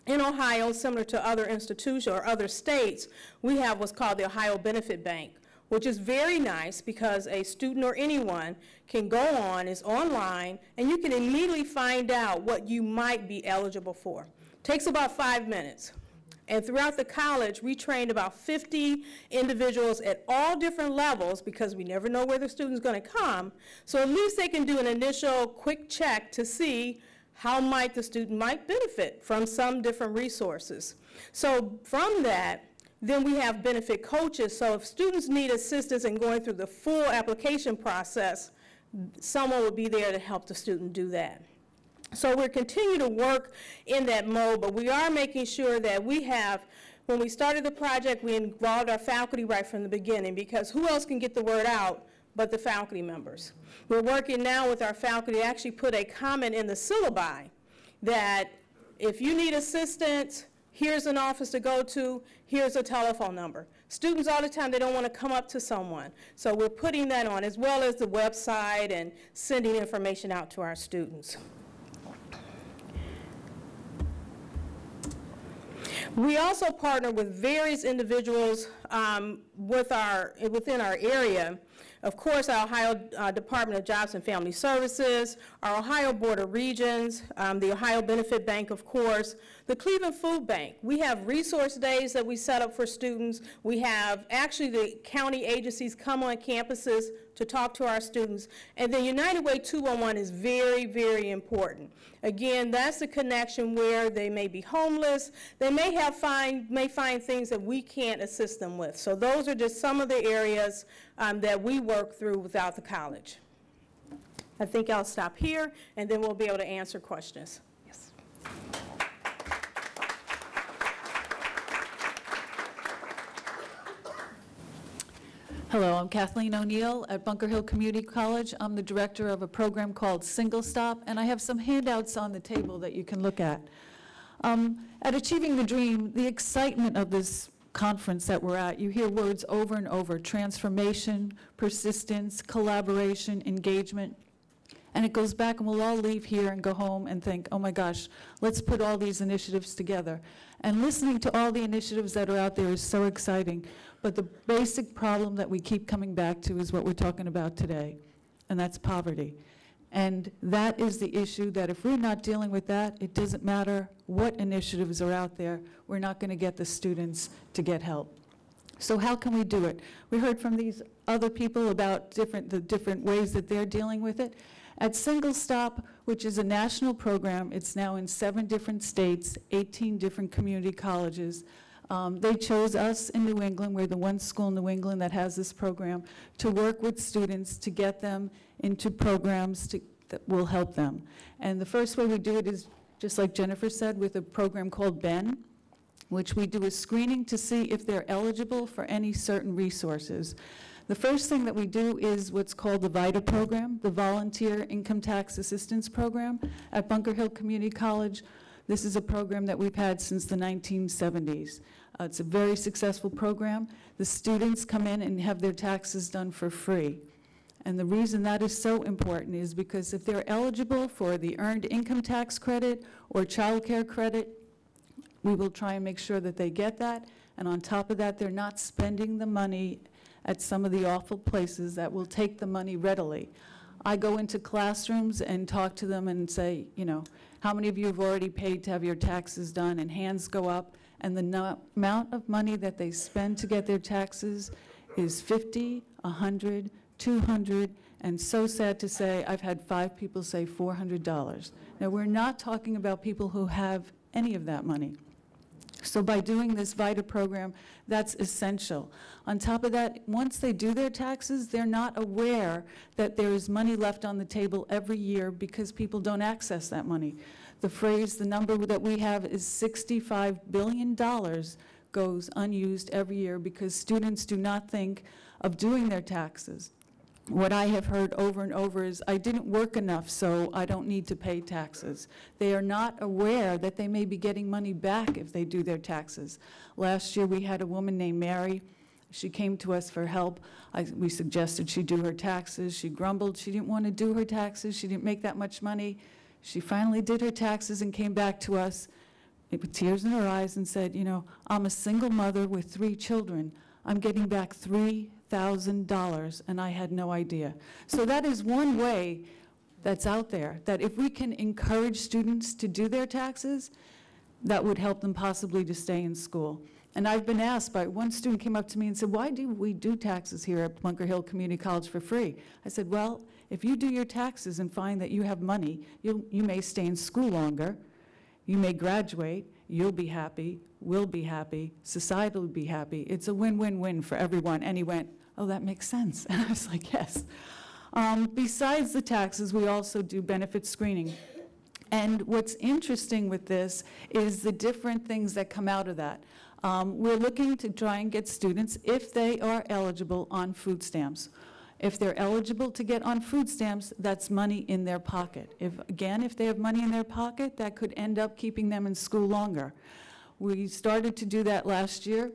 In Ohio, similar to other institutions or other states, we have what's called the Ohio Benefit Bank, which is very nice because a student or anyone can go on, it's online, and you can immediately find out what you might be eligible for. Takes about 5 minutes. And throughout the college, we trained about 50 individuals at all different levels, because we never know where the student's going to come. So at least they can do an initial quick check to see how the student might benefit from some different resources. So from that, then we have benefit coaches. So if students need assistance in going through the full application process, someone will be there to help the student do that. So we're continuing to work in that mode, but we are making sure that we have, when we started the project, we involved our faculty right from the beginning, because who else can get the word out but the faculty members? We're working now with our faculty to actually put a comment in the syllabi that if you need assistance, here's an office to go to, here's a telephone number. Students all the time, they don't want to come up to someone. So we're putting that on, as well as the website and sending information out to our students. We also partner with various individuals within our area, of course, our Ohio Department of Jobs and Family Services, our Ohio Board of Regents, the Ohio Benefit Bank, of course, the Cleveland Food Bank. We have resource days that we set up for students. We have actually the county agencies come on campuses to talk to our students. And then United Way 211 is very, very important. Again, that's the connection where they may be homeless. They may find things that we can't assist them with. So those are just some of the areas that we work through without the college. I think I'll stop here, and then we'll be able to answer questions. Yes. Hello, I'm Kathleen O'Neill at Bunker Hill Community College. I'm the director of a program called Single Stop, and I have some handouts on the table that you can look at. At Achieving the Dream, the excitement of this conference that we're at, you hear words over and over: transformation, persistence, collaboration, engagement. And it goes back, and we'll all leave here and go home and think, oh my gosh, let's put all these initiatives together. And listening to all the initiatives that are out there is so exciting. But the basic problem that we keep coming back to is what we're talking about today, and that's poverty. And that is the issue that if we're not dealing with that, it doesn't matter what initiatives are out there, we're not going to get the students to get help. So how can we do it? We heard from these other people about the different ways that they're dealing with it. At Single Stop, which is a national program, it's now in 7 different states, 18 different community colleges. They chose us in New England. We're the one school in New England that has this program, to work with students to get them into programs that will help them. And the first way we do it is, just like Jennifer said, with a program called BEN, which we do a screening to see if they're eligible for any certain resources. The first thing that we do is what's called the VITA program, the Volunteer Income Tax Assistance Program at Bunker Hill Community College. This is a program that we've had since the 1970s. It's a very successful program. The students come in and have their taxes done for free. And the reason that is so important is because if they're eligible for the Earned Income Tax Credit or Child Care Credit, we will try and make sure that they get that. And on top of that, they're not spending the money at some of the awful places that will take the money readily. I go into classrooms and talk to them and say, you know, how many of you have already paid to have your taxes done? And hands go up. And the amount of money that they spend to get their taxes is $50, $100, $200, and so sad to say, I've had 5 people say $400. Now, we're not talking about people who have any of that money. So by doing this VITA program, that's essential. On top of that, once they do their taxes, they're not aware that there is money left on the table every year because people don't access that money. The number that we have is $65 billion goes unused every year because students do not think of doing their taxes. What I have heard over and over is, I didn't work enough, so I don't need to pay taxes. They are not aware that they may be getting money back if they do their taxes. Last year, we had a woman named Mary. She came to us for help. We suggested she do her taxes. She grumbled. She didn't want to do her taxes. She didn't make that much money. She finally did her taxes and came back to us with tears in her eyes and said, you know, I'm a single mother with 3 children. I'm getting back $3,000, and I had no idea. So that is one way that's out there, that if we can encourage students to do their taxes, that would help them possibly to stay in school. And I've been asked by one student came up to me and said, why do we do taxes here at Bunker Hill Community College for free? I said, well, if you do your taxes and find that you have money, you may stay in school longer, you may graduate, you'll be happy, we'll be happy, society will be happy. It's a win-win-win for everyone. And he went, oh, that makes sense. And I was like, yes. Besides the taxes, we also do benefit screening. And what's interesting with this is the different things that come out of that. We're looking to try and get students, if they are eligible, on food stamps. If they're eligible to get on food stamps, that's money in their pocket. If they have money in their pocket, that could end up keeping them in school longer. We started to do that last year.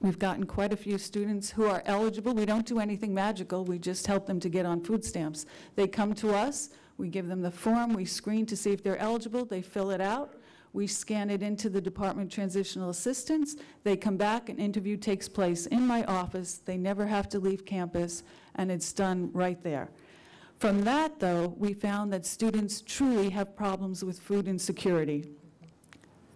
We've gotten quite a few students who are eligible. We don't do anything magical. We just help them to get on food stamps. They come to us. We give them the form. We screen to see if they're eligible. They fill it out. We scan it into the Department of Transitional Assistance. They come back, an interview takes place in my office. They never have to leave campus, and it's done right there. From that, though, we found that students truly have problems with food insecurity.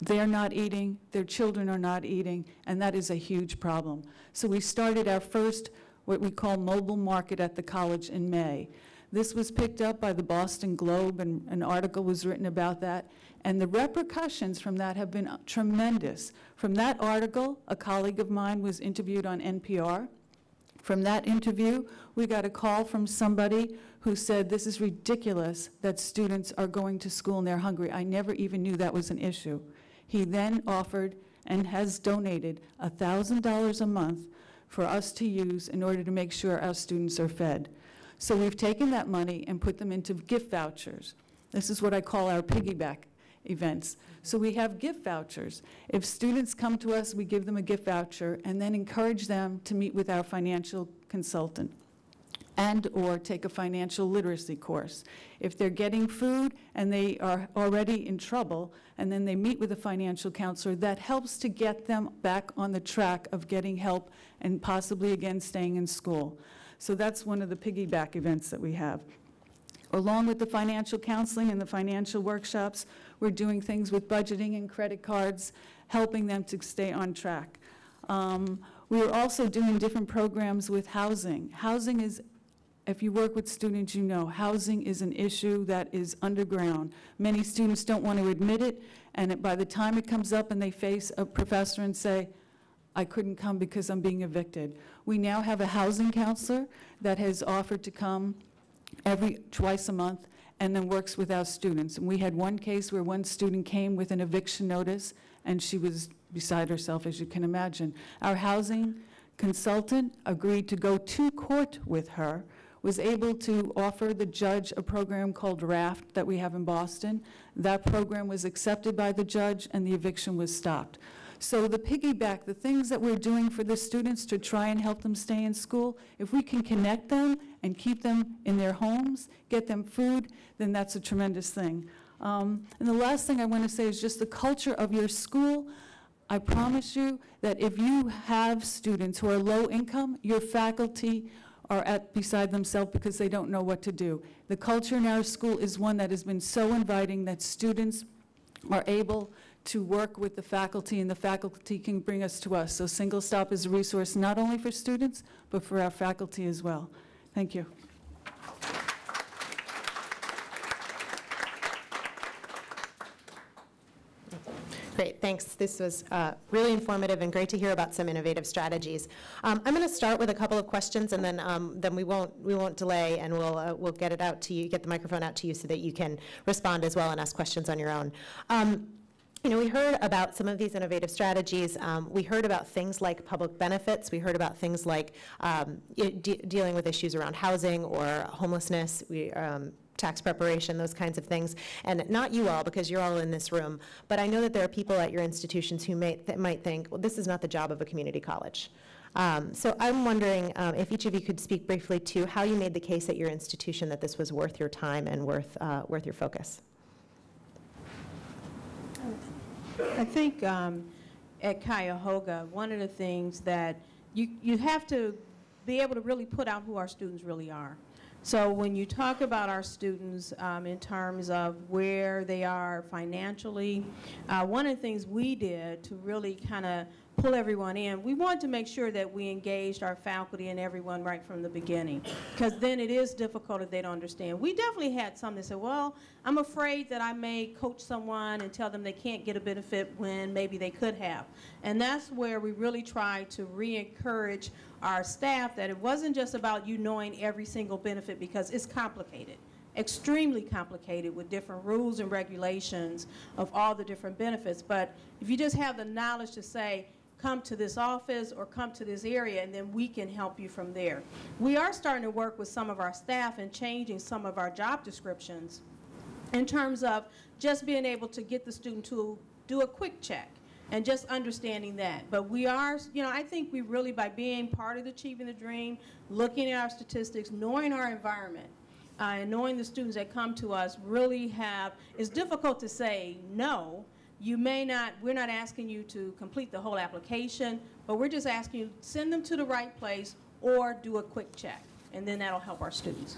They're not eating, their children are not eating, and that is a huge problem. So we started our first, what we call mobile market at the college in May. This was picked up by the Boston Globe, and an article was written about that, and the repercussions from that have been tremendous. From that article, a colleague of mine was interviewed on NPR. From that interview, we got a call from somebody who said, this is ridiculous that students are going to school and they're hungry. I never even knew that was an issue. He then offered and has donated $1,000 a month for us to use in order to make sure our students are fed. So we've taken that money and put them into gift vouchers. This is what I call our piggyback events. So we have gift vouchers. If students come to us, we give them a gift voucher and then encourage them to meet with our financial consultant and or take a financial literacy course. If they're getting food and they are already in trouble, and then they meet with a financial counselor, that helps to get them back on the track of getting help and possibly again staying in school. So that's one of the piggyback events that we have. Along with the financial counseling and the financial workshops, we're doing things with budgeting and credit cards, helping them to stay on track. We are also doing different programs with housing. Housing is, if you work with students, you know, housing is an issue that is underground. Many students don't want to admit it, and by the time it comes up and they face a professor and say, I couldn't come because I'm being evicted. We now have a housing counselor that has offered to come twice a month and then works with our students. And we had one case where one student came with an eviction notice, and she was beside herself, as you can imagine. Our housing consultant agreed to go to court with her, was able to offer the judge a program called RAFT that we have in Boston. That program was accepted by the judge, and the eviction was stopped. So the piggyback, the things that we're doing for the students to try and help them stay in school, if we can connect them and keep them in their homes, get them food, then that's a tremendous thing. And the last thing I want to say is just the culture of your school. I promise you that if you have students who are low income, your faculty are beside themselves because they don't know what to do. The culture in our school is one that has been so inviting that students are able to work with the faculty, and the faculty can bring us to us. So Single Stop is a resource not only for students, but for our faculty as well. Thank you. Great, thanks. This was really informative and great to hear about some innovative strategies. I'm going to start with a couple of questions, and then we won't delay, and we'll get it out to you, get the microphone out to you, so that you can respond as well and ask questions on your own. You know, we heard about some of these innovative strategies. We heard about things like public benefits. We heard about things like dealing with issues around housing or homelessness. Tax preparation, those kinds of things. And not you all, because you're all in this room, but I know that there are people at your institutions who might think, well, this is not the job of a community college. So I'm wondering if each of you could speak briefly to how you made the case at your institution that this was worth your time and worth your focus. I think at Cuyahoga, one of the things that you have to be able to really put out who our students really are. So when you talk about our students in terms of where they are financially, one of the things we did to really kind of pull everyone in, we wanted to make sure that we engaged our faculty and everyone right from the beginning, because then it is difficult if they don't understand. We definitely had some that said, well, I'm afraid that I may coach someone and tell them they can't get a benefit when maybe they could have. And that's where we really tried to re-encourage our staff that it wasn't just about you knowing every single benefit, because it's complicated. Extremely complicated with different rules and regulations of all the different benefits. But if you just have the knowledge to say, come to this office or come to this area, and then we can help you from there. We are starting to work with some of our staff and changing some of our job descriptions in terms of just being able to get the student to do a quick check and just understanding that. But we are, you know, I think we really, by being part of Achieving the Dream, looking at our statistics, knowing our environment, and knowing the students that come to us really have, it's difficult to say no, You may not, we're not asking you to complete the whole application, but we're just asking you send them to the right place or do a quick check, and then that'll help our students.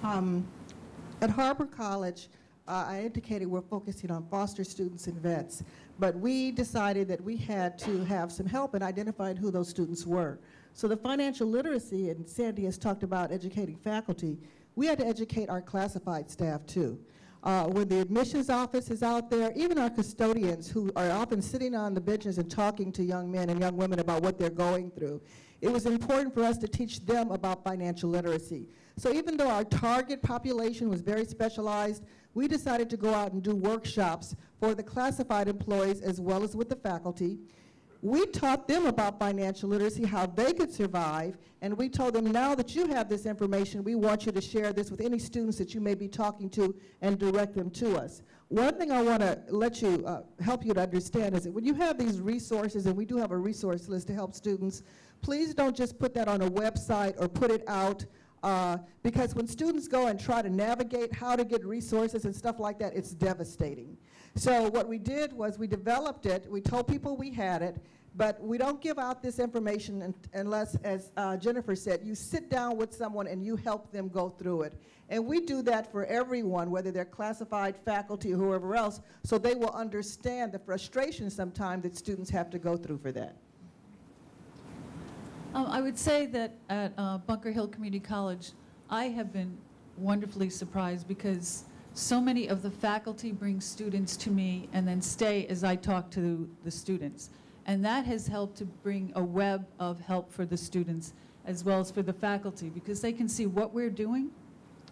At Harbor College, I indicated we're focusing on foster students and vets, but we decided that we had to have some help in identifying who those students were. So the financial literacy, and Sandy has talked about educating faculty, we had to educate our classified staff too. When the admissions office is out there, even our custodians who are often sitting on the benches and talking to young men and young women about what they're going through, it was important for us to teach them about financial literacy. So even though our target population was very specialized, we decided to go out and do workshops for the classified employees as well as with the faculty. We taught them about financial literacy, how they could survive, and we told them, now that you have this information, we want you to share this with any students that you may be talking to and direct them to us. One thing I want to let you, help you to understand is that when you have these resources, and we do have a resource list to help students, please don't just put that on a website or put it out, because when students go and try to navigate how to get resources and stuff like that, it's devastating. So what we did was we developed it, we told people we had it, but we don't give out this information unless, as Jennifer said, you sit down with someone and you help them go through it. And we do that for everyone, whether they're classified, faculty, or whoever else, so they will understand the frustration sometimes that students have to go through for that. I would say that at Bunker Hill Community College, I have been wonderfully surprised because so many of the faculty bring students to me and then stay as I talk to the students. And that has helped to bring a web of help for the students as well as for the faculty, because they can see what we're doing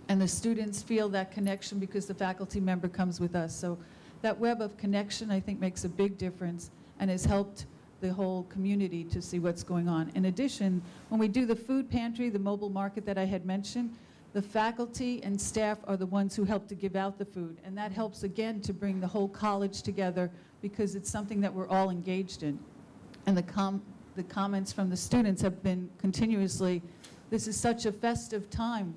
and the students feel that connection because the faculty member comes with us. So that web of connection, I think, makes a big difference and has helped the whole community to see what's going on. In addition, when we do the food pantry, the mobile market that I had mentioned, the faculty and staff are the ones who help to give out the food, and that helps again to bring the whole college together because it's something that we're all engaged in. And the comments from the students have been continuously, this is such a festive time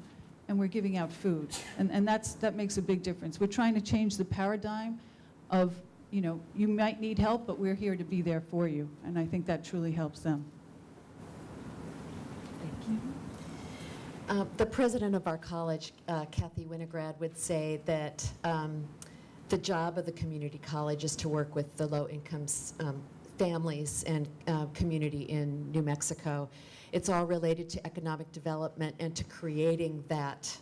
and we're giving out food. And that makes a big difference. We're trying to change the paradigm of, you know, you might need help, but we're here to be there for you. And I think that truly helps them. Thank you. The president of our college, Kathy Winograd, would say that the job of the community college is to work with the low-income families and community in New Mexico. It's all related to economic development and to creating that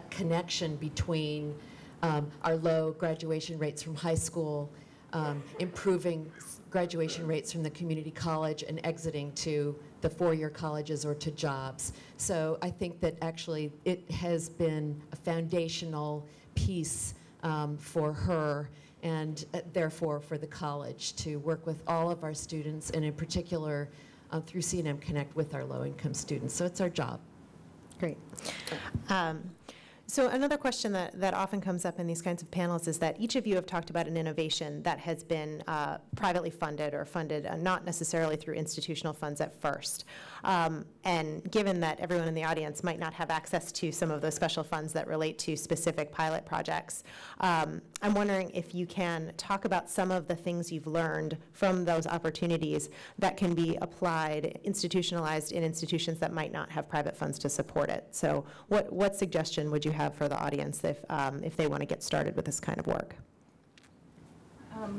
connection between our low graduation rates from high school, improving graduation rates from the community college, and exiting to the four-year colleges or to jobs. So I think that actually it has been a foundational piece for her and therefore for the college to work with all of our students, and in particular through C&M Connect with our low-income students. So it's our job. Great. So another question that often comes up in these kinds of panels is that each of you have talked about an innovation that has been privately funded or funded not necessarily through institutional funds at first. And given that everyone in the audience might not have access to some of those special funds that relate to specific pilot projects, I'm wondering if you can talk about some of the things you've learned from those opportunities that can be applied, institutionalized in institutions that might not have private funds to support it. So what suggestion would you have for the audience if they want to get started with this kind of work?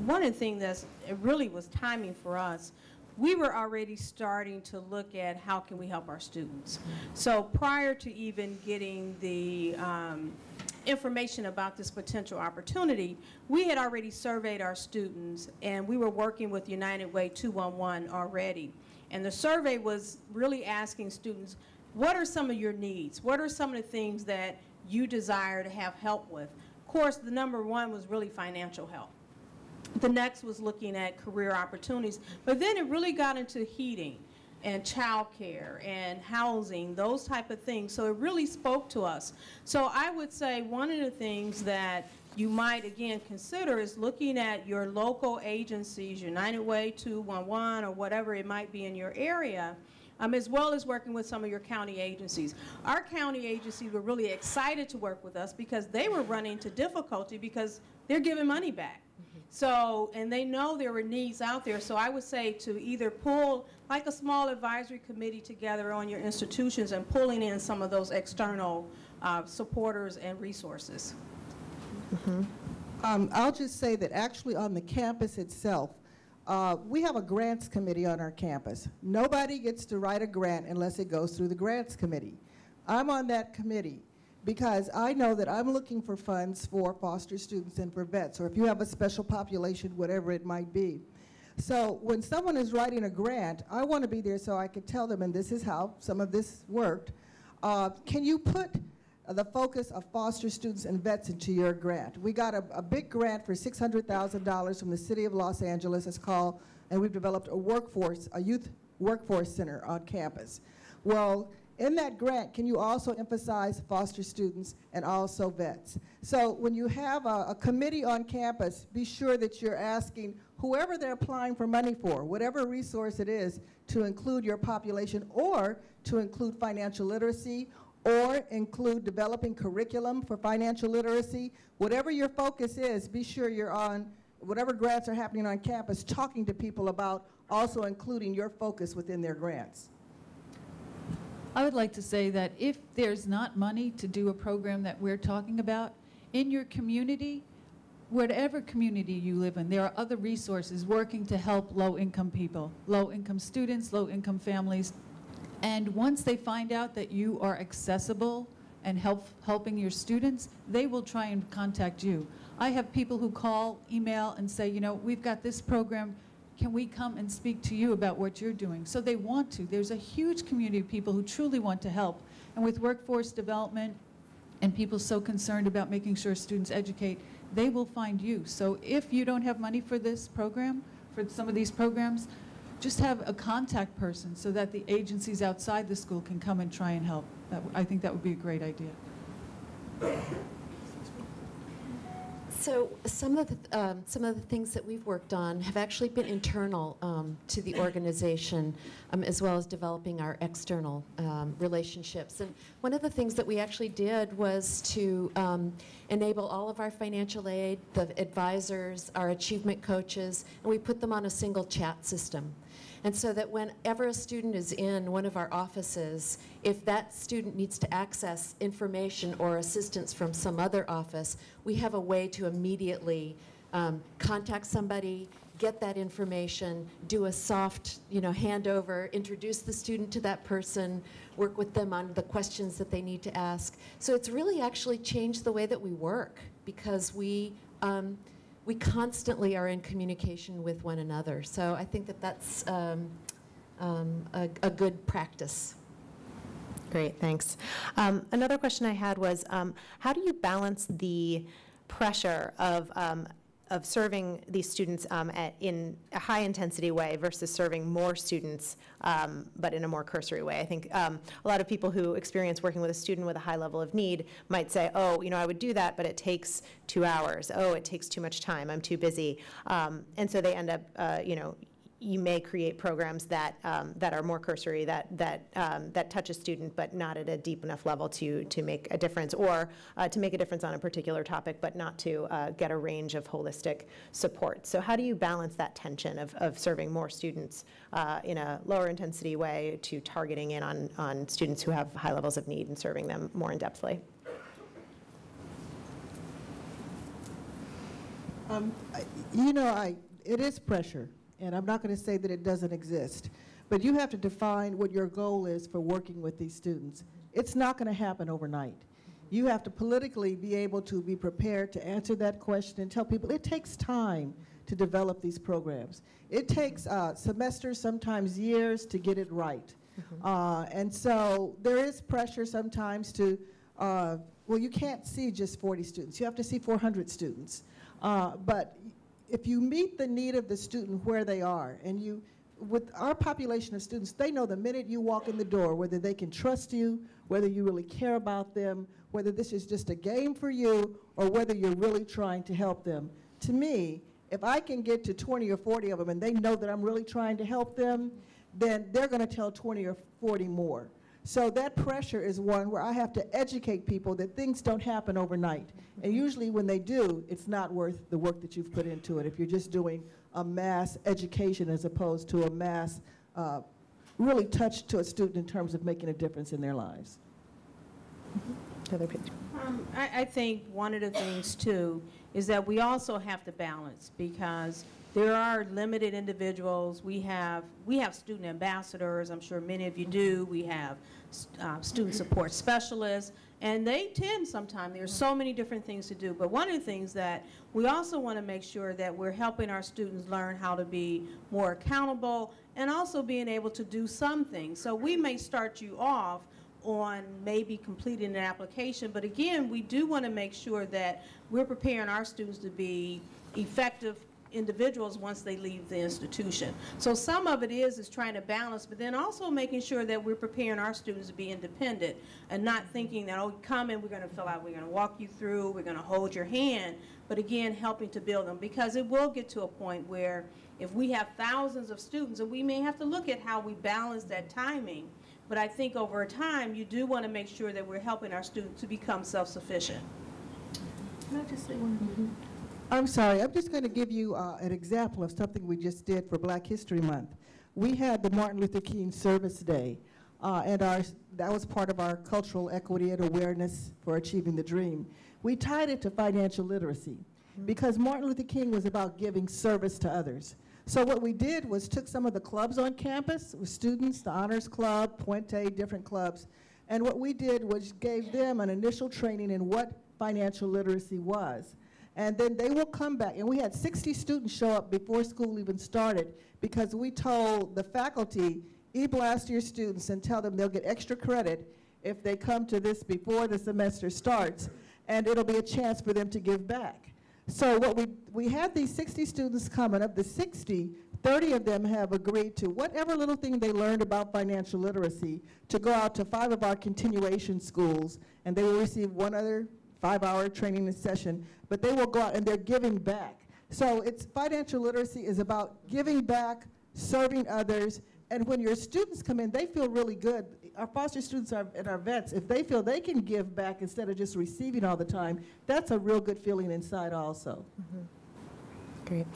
One of the things that really was timing for us, we were already starting to look at how can we help our students. So prior to even getting the information about this potential opportunity, we had already surveyed our students, and we were working with United Way 211 already. And the survey was really asking students, what are some of your needs? What are some of the things that you desire to have help with? Of course, the number one was really financial help. The next was looking at career opportunities, but then it really got into heating and childcare and housing, those type of things. So it really spoke to us. So I would say one of the things that you might, again, consider is looking at your local agencies, United Way 211 or whatever it might be in your area, as well as working with some of your county agencies. Our county agencies were really excited to work with us because they were running into difficulty because they're giving money back. So, and they know there were needs out there. So I would say to either pull like a small advisory committee together on your institutions and pulling in some of those external supporters and resources. I'll just say that actually on the campus itself, we have a grants committee on our campus. Nobody gets to write a grant unless it goes through the grants committee. I'm on that committee because I know that I'm looking for funds for foster students and for vets, or if you have a special population, whatever it might be. So when someone is writing a grant, I want to be there so I can tell them, and this is how some of this worked, can you put the focus of foster students and vets into your grant? We got a big grant for $600,000 from the city of Los Angeles. It's called, and we've developed a youth workforce center on campus. Well, in that grant, can you also emphasize foster students and also vets? So when you have a committee on campus, be sure that you're asking whoever they're applying for money for, whatever resource it is, to include your population or to include financial literacy or include developing curriculum for financial literacy. Whatever your focus is, be sure you're on, whatever grants are happening on campus, talking to people about also including your focus within their grants. I would like to say that if there's not money to do a program that we're talking about, in your community, whatever community you live in, there are other resources working to help low-income people, low-income students, low-income families. And once they find out that you are accessible and helping your students, they will try and contact you. I have people who call, email, and say, you know, we've got this program. Can we come and speak to you about what you're doing? So they want to. There's a huge community of people who truly want to help. And with workforce development and people so concerned about making sure students educate, they will find you. So if you don't have money for this program, for some of these programs, just have a contact person so that the agencies outside the school can come and try and help. I think that would be a great idea. So some of the things that we've worked on have actually been internal to the organization, as well as developing our external relationships. And one of the things that we actually did was to enable all of our financial aid, the advisors, our achievement coaches, and we put them on a single chat system. And so that whenever a student is in one of our offices, if that student needs to access information or assistance from some other office, we have a way to immediately contact somebody, get that information, do a soft, handover, introduce the student to that person, work with them on the questions that they need to ask. So it's really actually changed the way that we work because we constantly are in communication with one another. So I think that that's a good practice. Great, thanks. Another question I had was, how do you balance the pressure of serving these students in a high-intensity way versus serving more students, but in a more cursory way? I think a lot of people who experience working with a student with a high level of need might say, oh, I would do that, but it takes 2 hours. Oh, it takes too much time. I'm too busy. And so they end up, you may create programs that are more cursory, that touch a student, but not at a deep enough level to make a difference, or to make a difference on a particular topic, but not to get a range of holistic support. So how do you balance that tension of serving more students in a lower intensity way to targeting in on students who have high levels of need and serving them more in-depthly? It is pressure. And I'm not going to say that it doesn't exist, but you have to define what your goal is for working with these students. It's not going to happen overnight. You have to politically be able to be prepared to answer that question and tell people it takes time to develop these programs. It takes semesters, sometimes years, to get it right. And so there is pressure sometimes to, well, you can't see just 40 students. You have to see 400 students. But if you meet the need of the student where they are, and with our population of students, they know the minute you walk in the door whether they can trust you, whether you really care about them, whether this is just a game for you, or whether you're really trying to help them. To me, if I can get to 20 or 40 of them and they know that I'm really trying to help them, then they're going to tell 20 or 40 more. So that pressure is one where I have to educate people that things don't happen overnight. And usually when they do, it's not worth the work that you've put into it if you're just doing a mass education as opposed to a mass really touch to a student in terms of making a difference in their lives. Other picture. I think one of the things, too, is that we also have to balance, because there are limited individuals. We have student ambassadors. I'm sure many of you do. We have student support specialists, and they tend sometimes, there's so many different things to do. But one of the things that we also want to make sure that we're helping our students learn how to be more accountable and also being able to do some things. So we may start you off on maybe completing an application, but again, we do want to make sure that we're preparing our students to be effective individuals once they leave the institution. So some of it is trying to balance, but then also making sure that we're preparing our students to be independent and not thinking that, oh, come in, we're going to fill out, we're going to walk you through, we're going to hold your hand, but again, helping to build them, because it will get to a point where if we have thousands of students, and we may have to look at how we balance that timing. But I think over time, you do want to make sure that we're helping our students to become self-sufficient. Can I just say one thing? I'm sorry, I'm just going to give you an example of something we just did for Black History Month. We had the Martin Luther King Service Day, and that was part of our cultural equity and awareness for achieving the dream. We tied it to financial literacy, because Martin Luther King was about giving service to others. So what we did was took some of the clubs on campus with students, the Honors Club, Puente, different clubs, and what we did was gave them an initial training in what financial literacy was. And then they will come back, and we had 60 students show up before school even started, because we told the faculty, e-blast your students and tell them they'll get extra credit if they come to this before the semester starts, and it'll be a chance for them to give back. So what we had these 60 students come, and of the 60, 30 of them have agreed to whatever little thing they learned about financial literacy to go out to 5 of our continuation schools, and they will receive one other 5-hour training session, but they will go out and they're giving back. So it's financial literacy is about giving back, serving others, and when your students come in, they feel really good. Our foster students and our vets, if they feel they can give back instead of just receiving all the time, that's a real good feeling inside also. Great.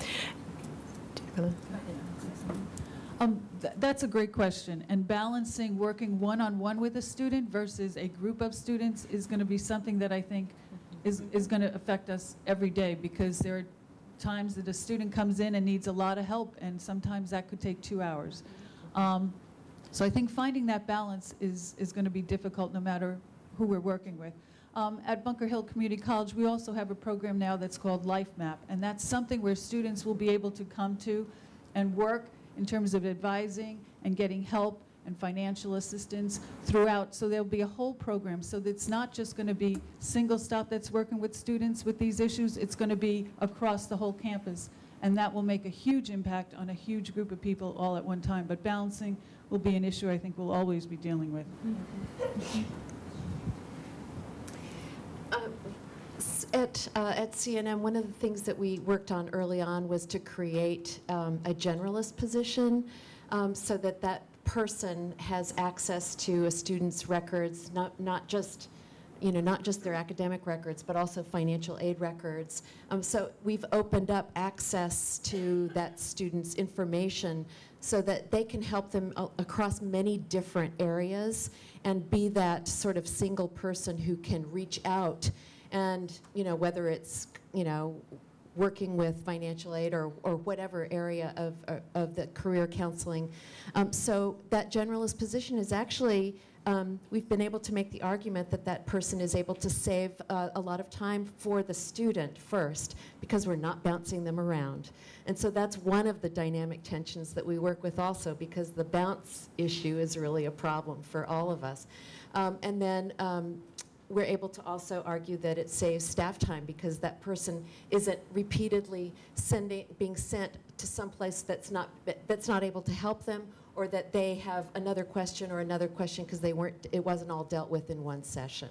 That's a great question. And balancing working one-on-one with a student versus a group of students is going to be something that I think is going to affect us every day, because there are times that a student comes in and needs a lot of help, and sometimes that could take 2 hours. So I think finding that balance is going to be difficult no matter who we're working with. At Bunker Hill Community College, we also have a program now that's called Life Map, and that's something where students will be able to come to and work in terms of advising and getting help and financial assistance throughout. So there'll be a whole program. So it's not just going to be single stop that's working with students with these issues. It's going to be across the whole campus. And that will make a huge impact on a huge group of people all at one time. But balancing will be an issue I think we'll always be dealing with. At CNM, one of the things that we worked on early on was to create a generalist position so that that person has access to a student's records, not just their academic records, but also financial aid records. So we've opened up access to that student's information so that they can help them across many different areas and be that sort of single person who can reach out and, whether it's, working with financial aid or whatever area of the career counseling. So that generalist position is actually, we've been able to make the argument that that person is able to save a lot of time for the student first, because we're not bouncing them around. And so that's one of the dynamic tensions that we work with also, because the bounce issue is really a problem for all of us. And then we're able to also argue that it saves staff time, because that person isn't repeatedly being sent to someplace that's not able to help them, or that they have another question because it wasn't all dealt with in one session.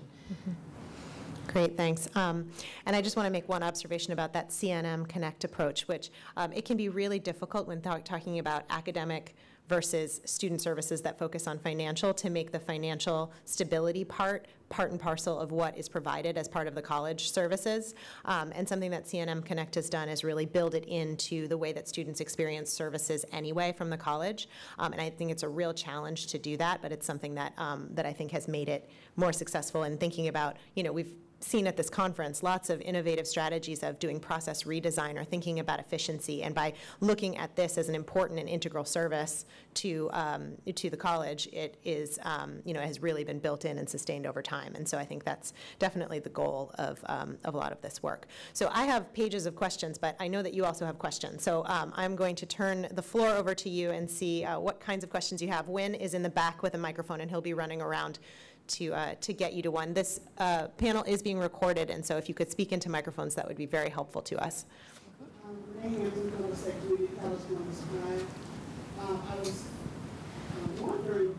Great, thanks. And I just want to make one observation about that CNM Connect approach, which it can be really difficult when talking about academic versus student services that focus on financial, to make the financial stability part and parcel of what is provided as part of the college services. And something that CNM Connect has done is really build it into the way that students experience services anyway from the college. And I think it's a real challenge to do that, but it's something that, that I think has made it more successful in thinking about, we've seen at this conference lots of innovative strategies of doing process redesign or thinking about efficiency, and by looking at this as an important and integral service to the college, it is has really been built in and sustained over time. And so I think that's definitely the goal of a lot of this work. So I have pages of questions, but I know that you also have questions. So I'm going to turn the floor over to you and see what kinds of questions you have. Wynne is in the back with a microphone, and he'll be running around to get you to one. This panel is being recorded, and so if you could speak into microphones, that would be very helpful to us. I was wondering,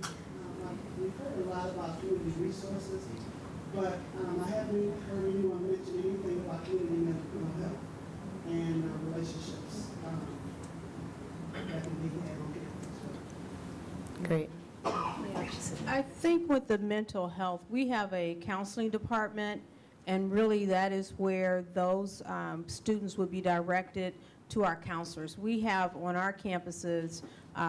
we've heard a lot about community resources, but I haven't heard anyone mention anything about community mental health and relationships that can be had on campus. Great. I think with the mental health, we have a counseling department, and really that is where those students would be directed to our counselors. We have on our campuses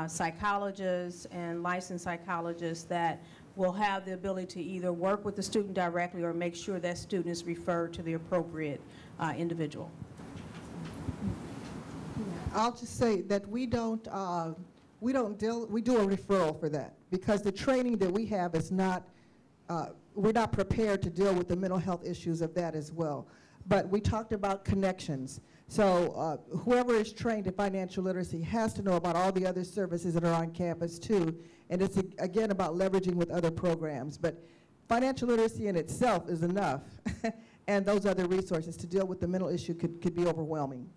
psychologists and licensed psychologists that will have the ability to either work with the student directly or make sure that student is referred to the appropriate individual. I'll just say that we do a referral for that, because the training that we have is not, we're not prepared to deal with the mental health issues of that as well. But we talked about connections. So whoever is trained in financial literacy has to know about all the other services that are on campus too. And it's, again, about leveraging with other programs. But financial literacy in itself is enough. And those other resources to deal with the mental issue could be overwhelming.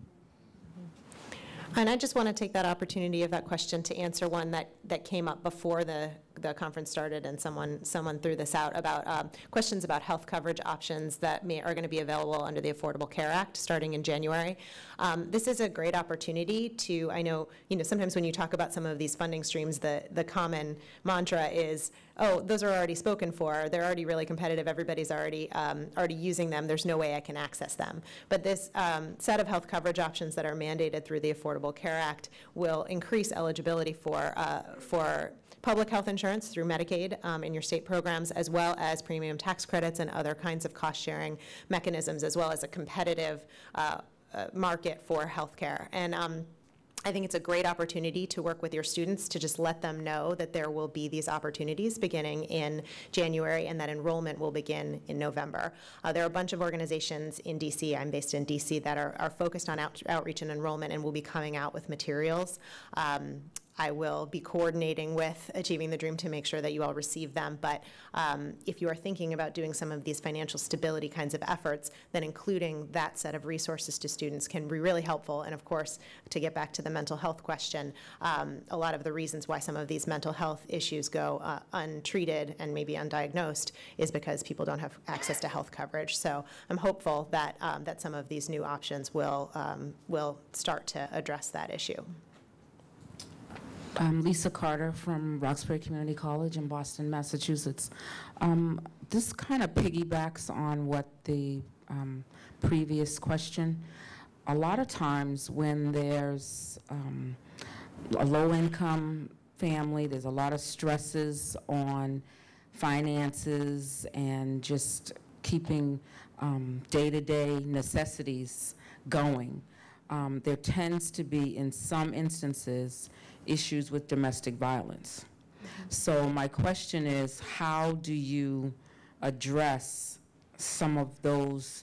And I just want to take that opportunity of that question to answer one that came up before the conference started, and someone threw this out about questions about health coverage options that are going to be available under the Affordable Care Act starting in January. This is a great opportunity to, I know, sometimes when you talk about some of these funding streams, the common mantra is, oh, those are already spoken for, they're already really competitive, everybody's already using them, there's no way I can access them. But this set of health coverage options that are mandated through the Affordable Care Act will increase eligibility for public health insurance through Medicaid in your state programs, as well as premium tax credits and other kinds of cost-sharing mechanisms, as well as a competitive market for health care. And I think it's a great opportunity to work with your students to just let them know that there will be these opportunities beginning in January, and that enrollment will begin in November. There are a bunch of organizations in DC, I'm based in DC, that are focused on outreach and enrollment and will be coming out with materials. I will be coordinating with Achieving the Dream to make sure that you all receive them. But if you are thinking about doing some of these financial stability kinds of efforts, then including that set of resources to students can be really helpful. And of course, to get back to the mental health question, a lot of the reasons why some of these mental health issues go untreated and maybe undiagnosed is because people don't have access to health coverage. So I'm hopeful that, that some of these new options will start to address that issue. I'm Lisa Carter from Roxbury Community College in Boston, Massachusetts. This kind of piggybacks on what the previous question. A lot of times when there's a low-income family, there's a lot of stresses on finances and just keeping day-to-day necessities going. There tends to be, in some instances, issues with domestic violence. So my question is, how do you address some of those,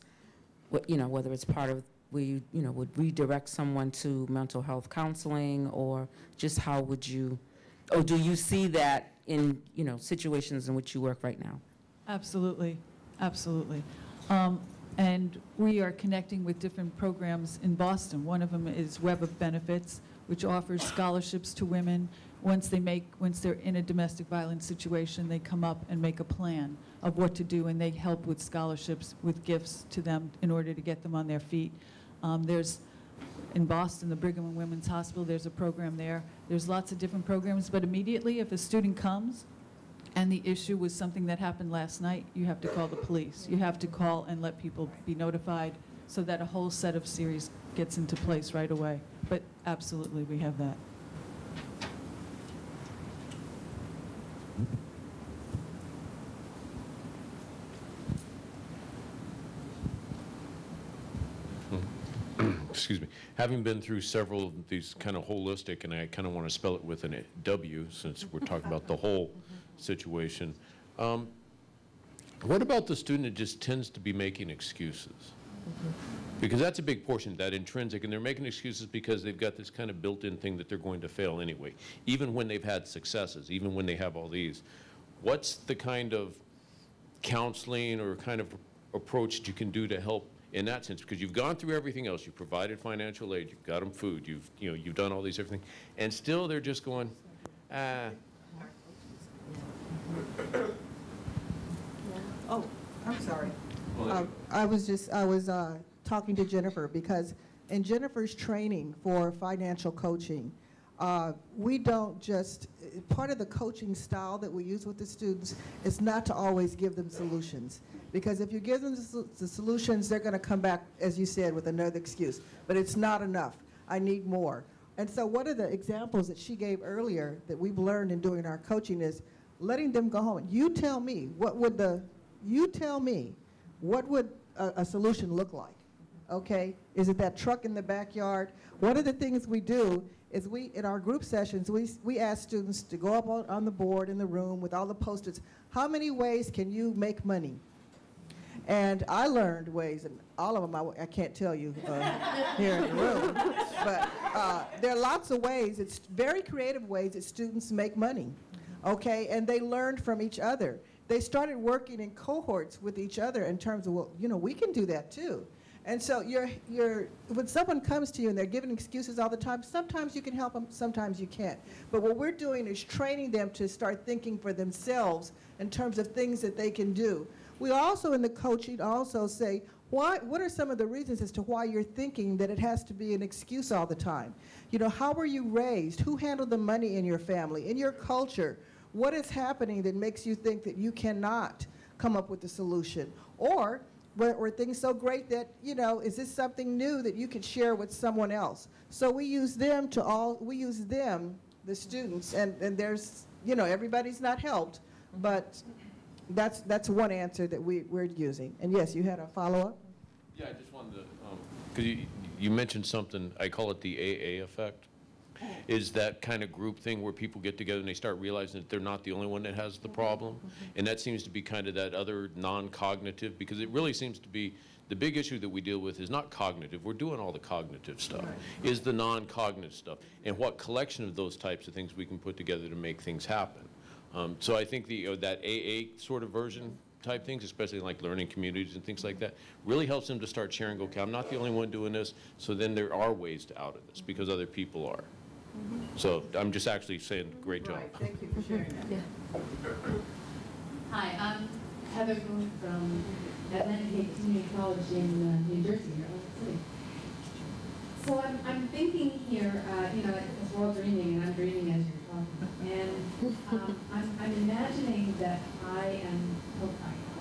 whether it's part of where you would redirect someone to mental health counseling, or just how would you, or do you see that in, situations in which you work right now? Absolutely, absolutely. And we are connecting with different programs in Boston. One of them is Web of Benefits, which offers scholarships to women. Once they're in a domestic violence situation, they come up and make a plan of what to do, and they help with scholarships, with gifts to them in order to get them on their feet. There's in Boston, the Brigham and Women's Hospital, there's a program there. There's lots of different programs, but immediately if a student comes and the issue was something that happened last night, you have to call the police. You have to call and let people be notified so that a whole set of series gets into place right away. But absolutely, we have that. Excuse me, having been through several of these kind of holistic, and I kind of want to spell it with a W since we're talking about the whole situation, what about the student that just tends to be making excuses? Because that's a big portion, that intrinsic, and they're making excuses because they've got this kind of built-in thing that they're going to fail anyway, even when they've had successes, even when they have all these. What's the kind of counseling or kind of approach you can do to help in that sense? Because you've gone through everything else, you've provided financial aid, you've got them food, you've done all these everything, and still they're just going, Oh, I'm sorry. I was talking to Jennifer because in Jennifer's training for financial coaching, we don't just, part of the coaching style that we use with the students is not to always give them solutions. Because if you give them the solutions, they're going to come back, as you said, with another excuse. But it's not enough. I need more. And so one of the examples that she gave earlier that we've learned in doing our coaching is letting them go home. You tell me, what would a solution look like? Okay? Is it that truck in the backyard? One of the things we do is in our group sessions, we ask students to go up on the board in the room with all the Post-its, how many ways can you make money? And I learned ways, and all of them I can't tell you here in the room, but there are lots of ways, it's very creative ways that students make money, okay? And they learned from each other. They started working in cohorts with each other in terms of, well, we can do that too. And so when someone comes to you and they're giving excuses all the time, sometimes you can help them, sometimes you can't. But what we're doing is training them to start thinking for themselves in terms of things that they can do. We also, in the coaching, also say, what are some of the reasons as to why you're thinking that it has to be an excuse all the time? How were you raised? Who handled the money in your family, in your culture? What is happening that makes you think that you cannot come up with a solution? Or were things so great that, is this something new that you could share with someone else? So we use them, the students, and there's, everybody's not helped, but that's one answer that we're using. And yes, you had a follow-up? Yeah, I just wanted to, because you mentioned something, I call it the AA effect. Is that kind of group thing where people get together and they start realizing that they're not the only one that has the problem. And that seems to be kind of that other non-cognitive, because it really seems to be the big issue that we deal with is not cognitive. We're doing all the cognitive stuff. Right. Is the non-cognitive stuff. And what collection of those types of things we can put together to make things happen. So I think that AA sort of version type things, especially like learning communities and things like that, really helps them to start sharing, okay, I'm not the only one doing this, so then there are ways out of this because other people are. So I'm just actually saying, great job. Right. Thank you for sharing that. Yeah. Hi, I'm Heather Boone from Atlantic Community College in New Jersey, here in City. So I'm thinking here, because we're all dreaming, and I'm dreaming as you're talking, and I'm imagining that I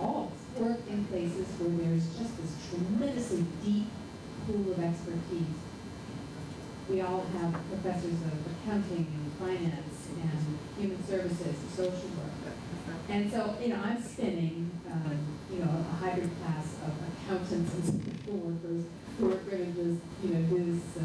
all work in places where there's just this tremendously deep pool of expertise. We all have professors of accounting and finance and human services and social work. And so, I'm spinning, a hybrid class of accountants and social workers who are going to just, do this,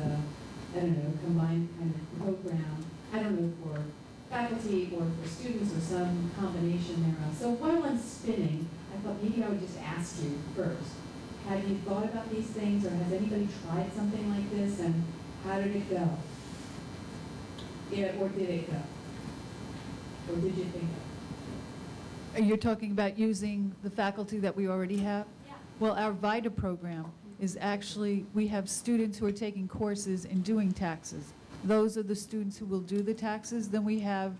combined kind of program. I don't know, for faculty or for students or some combination thereof. So while I'm spinning, I thought maybe I would just ask you first, have you thought about these things, or has anybody tried something like this, and how did it go? Or did it go? Or did you think of it? You're talking about using the faculty that we already have? Yeah. Well, our VITA program is actually, we have students who are taking courses in doing taxes. Those are the students who will do the taxes. Then we have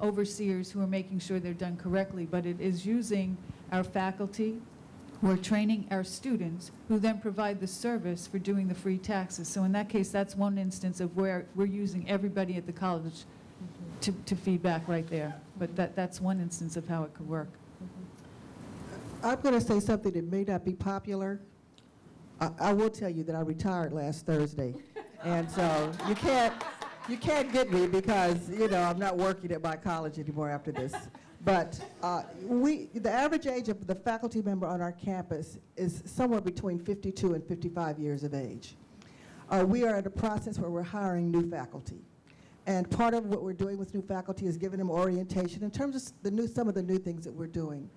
overseers who are making sure they're done correctly. But it is using our faculty We're training our students, who then provide the service for doing the free taxes. So in that case, that's one instance of where we're using everybody at the college to feedback right there. But that's one instance of how it could work. I'm going to say something that may not be popular. I will tell you that I retired last Thursday. And so you can't get me because, you know, I'm not working at my college anymore after this. But the average age of the faculty member on our campus is somewhere between 52 and 55 years of age. We are in a process where we're hiring new faculty. And part of what we're doing with new faculty is giving them orientation in terms of some of the new things that we're doing.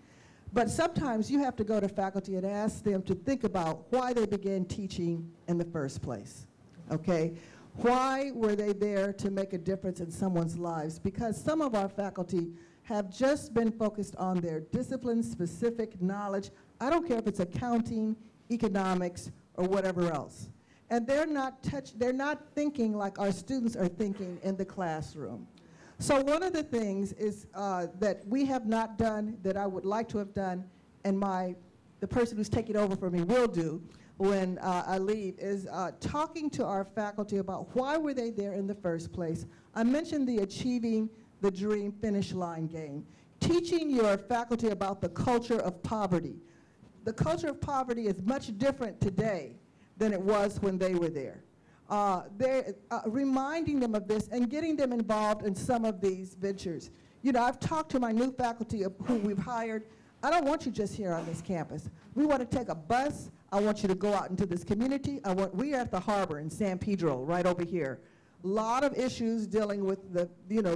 But sometimes you have to go to faculty and ask them to think about why they began teaching in the first place, okay? Why were they there to make a difference in someone's lives? Because some of our faculty have just been focused on their discipline-specific knowledge. I don't care if it's accounting, economics, or whatever else. And they're not thinking like our students are thinking in the classroom. So one of the things is that we have not done that I would like to have done, and the person who's taking over for me will do when I leave, is talking to our faculty about why were they there in the first place. I mentioned the Achieving the Dream finish line game. Teaching your faculty about the culture of poverty. The culture of poverty is much different today than it was when they were there. Reminding them of this and getting them involved in some of these ventures. You know, I've talked to my new faculty who we've hired. I don't want you just here on this campus. We want to take a bus. I want you to go out into this community. We are at the harbor in San Pedro, right over here. A lot of issues dealing with the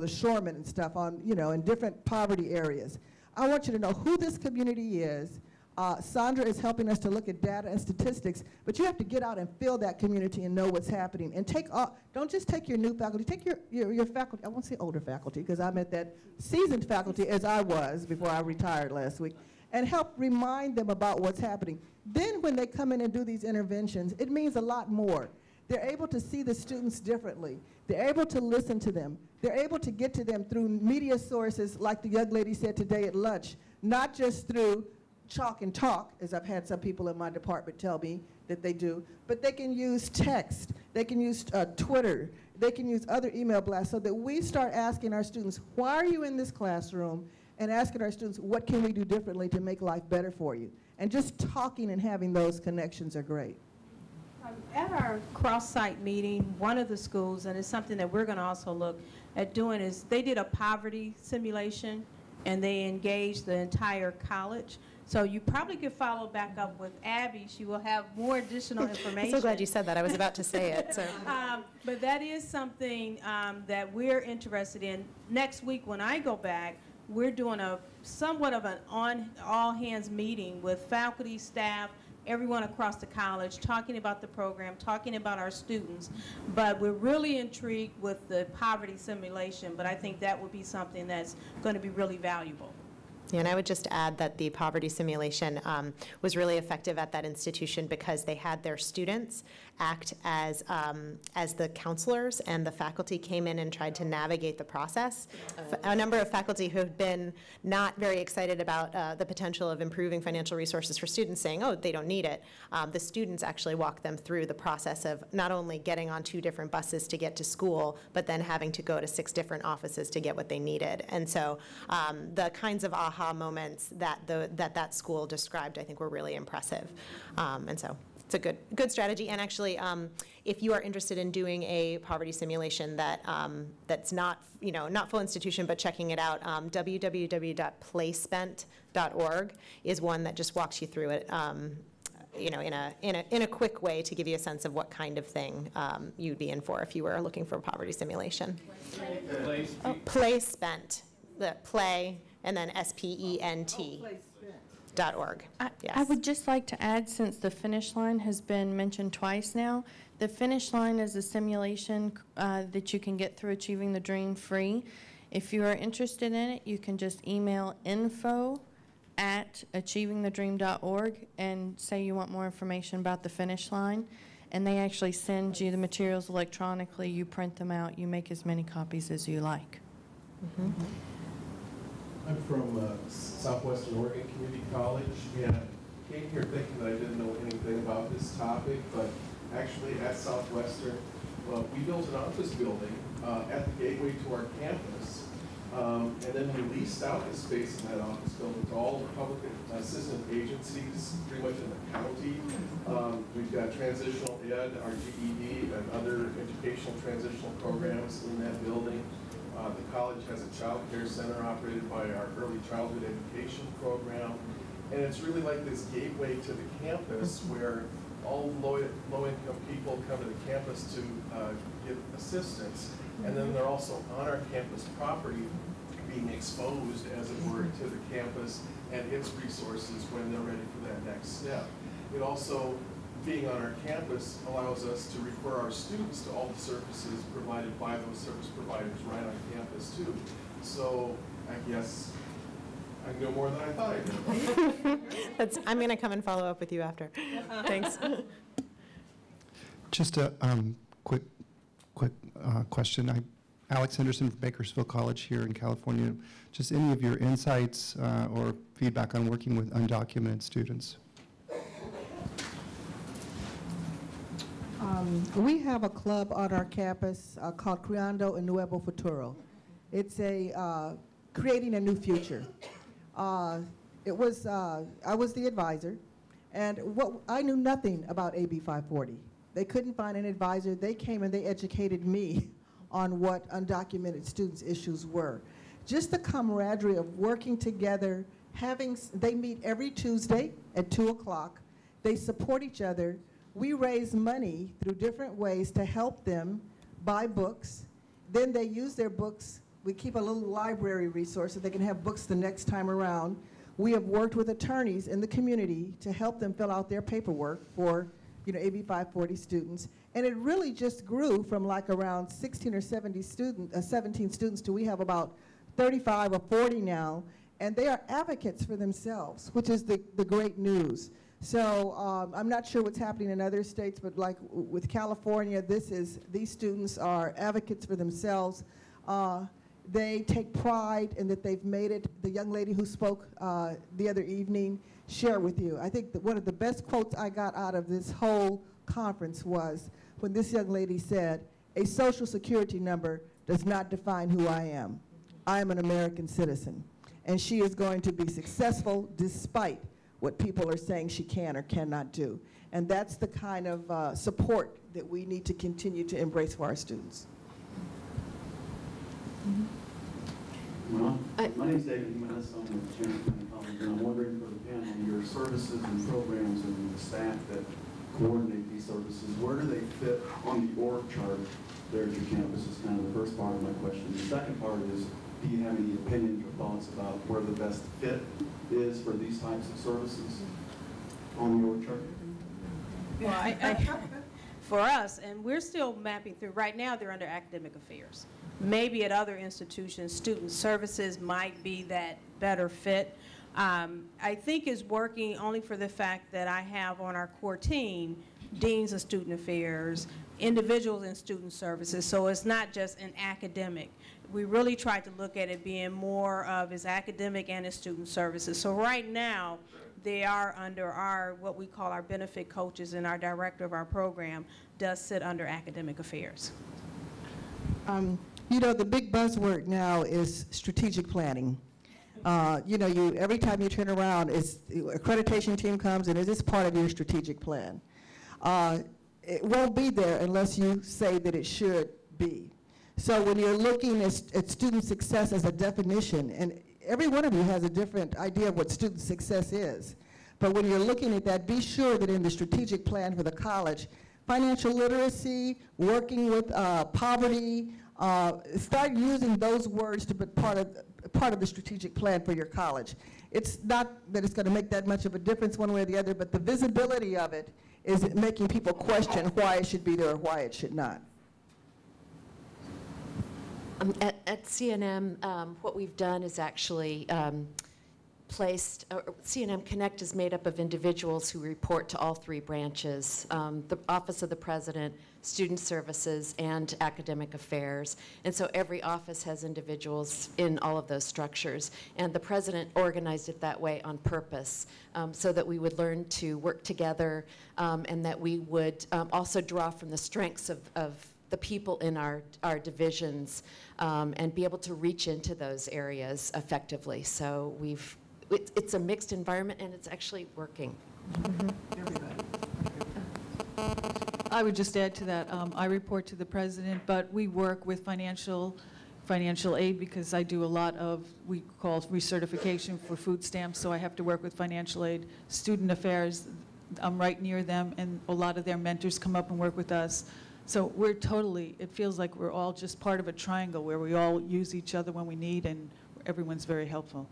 shoremen and stuff in different poverty areas. I want you to know who this community is. Sandra is helping us to look at data and statistics, but you have to get out and feel that community and know what's happening. And don't just take your new faculty, take your faculty, I won't say older faculty, because I'm at that seasoned faculty as I was before I retired last week, and help remind them about what's happening. Then when they come in and do these interventions, it means a lot more. They're able to see the students differently. They're able to listen to them. They're able to get to them through media sources, like the young lady said today at lunch, not just through chalk and talk, as I've had some people in my department tell me that they do, but they can use text, they can use Twitter, they can use other email blasts, so that we start asking our students, why are you in this classroom? And asking our students, what can we do differently to make life better for you? And just talking and having those connections are great. At our cross-site meeting, one of the schools, and it's something that we're going to also look at doing, is they did a poverty simulation and they engaged the entire college. So you probably could follow back up with Abby. She will have more additional information. I'm so glad you said that. I was about to say it. So. But that is something that we're interested in. Next week when I go back, we're doing somewhat of an all-hands meeting with faculty, staff, everyone across the college, talking about the program, talking about our students. But we're really intrigued with the poverty simulation, but I think that would be something that's going to be really valuable. Yeah, and I would just add that the poverty simulation was really effective at that institution because they had their students act as the counselors, and the faculty came in and tried to navigate the process. A number of faculty who have been not very excited about the potential of improving financial resources for students, saying, oh, they don't need it. The students actually walk them through the process of not only getting on 2 different buses to get to school, but then having to go to 6 different offices to get what they needed. And so the kinds of aha moments that that school described, I think, were really impressive. And so it's a good strategy. And actually, if you are interested in doing a poverty simulation that's not not full institution, but checking it out, www.playspent.org is one that just walks you through it. In a quick way to give you a sense of what kind of thing you'd be in for if you were looking for a poverty simulation. Playspent. The play and then SPENT.org. I would just like to add, since the finish line has been mentioned twice now, the finish line is a simulation that you can get through Achieving the Dream free. If you are interested in it, you can just email info@achievingthedream.org and say you want more information about the finish line. And they actually send you the materials electronically. You print them out. You make as many copies as you like. I'm from Southwestern Oregon Community College, and came here thinking that I didn't know anything about this topic, but actually at Southwestern, we built an office building at the gateway to our campus. And then we leased out the space in that office building to all the public assistant agencies, pretty much in the county. We've got transitional ed, our GED, and other educational transitional programs in that building. The college has a child care center operated by our early childhood education program. And it's really like this gateway to the campus where all low-income people come to the campus to get assistance. And then they're also on our campus property being exposed, as it were, to the campus and its resources when they're ready for that next step. It also, being on our campus, allows us to refer our students to all the services provided by those service providers right on campus too. So I guess I know more than I thought I did. I'm going to come and follow up with you after. Thanks. Just a quick question. Alex Henderson from Bakersfield College here in California. Just any of your insights or feedback on working with undocumented students? We have a club on our campus called Creando un Nuevo Futuro. It's a creating a new future. I was the advisor, and I knew nothing about AB 540. They couldn't find an advisor. They came and they educated me on what undocumented students' issues were. Just the camaraderie of working together, they meet every Tuesday at 2 o'clock. They support each other. We raise money through different ways to help them buy books. Then they use their books. We keep a little library resource so they can have books the next time around. We have worked with attorneys in the community to help them fill out their paperwork for AB 540 students. And it really just grew from like around 16 or 17 students to we have about 35 or 40 now. And they are advocates for themselves, which is the great news. So I'm not sure what's happening in other states, but like with California, these students are advocates for themselves. They take pride in that they've made it. The young lady who spoke the other evening share with you. I think that one of the best quotes I got out of this whole conference was when this young lady said, "A social security number does not define who I am. I am an American citizen." And she is going to be successful despite what people are saying she can or cannot do. And that's the kind of support that we need to continue to embrace for our students. Well, my name is David Jimenez. I'm with Charitable College, and I'm wondering for the panel, your services and programs and the staff that coordinate these services, where do they fit on the org chart there at your campus is kind of the first part of my question. The second part is, do you have any opinions or thoughts about where the best fit is for these types of services on the org chart? Well, for us, and we're still mapping through, right now they're under academic affairs. Maybe at other institutions, student services might be that better fit. I think it's working only for the fact that I have on our core team deans of student affairs, individuals in student services, so it's not just an academic. We really tried to look at it being more of its academic and its student services. So right now, they are under what we call our benefit coaches, and our director of our program does sit under academic affairs. The big buzzword now is strategic planning. Every time you turn around, accreditation team comes and is this part of your strategic plan? It won't be there unless you say that it should be. So when you're looking at student success as a definition, and every one of you has a different idea of what student success is, but when you're looking at that, be sure that in the strategic plan for the college, financial literacy, working with poverty, start using those words to be part of the strategic plan for your college. It's not that it's going to make that much of a difference one way or the other, but the visibility of it is making people question why it should be there or why it should not. At CNM, what we've done is actually CNM Connect is made up of individuals who report to all three branches, the Office of the President, student services, and academic affairs. And so every office has individuals in all of those structures. And the president organized it that way on purpose, so that we would learn to work together, and that we would also draw from the strengths of the people in our divisions, and be able to reach into those areas effectively. So it's a mixed environment, and it's actually working. I would just add to that, I report to the president, but we work with financial aid, because I do a lot of, we call recertification for food stamps, so I have to work with financial aid. Student affairs, I'm right near them, and a lot of their mentors come up and work with us. So we're totally, it feels like we're all just part of a triangle where we all use each other when we need, and everyone's very helpful.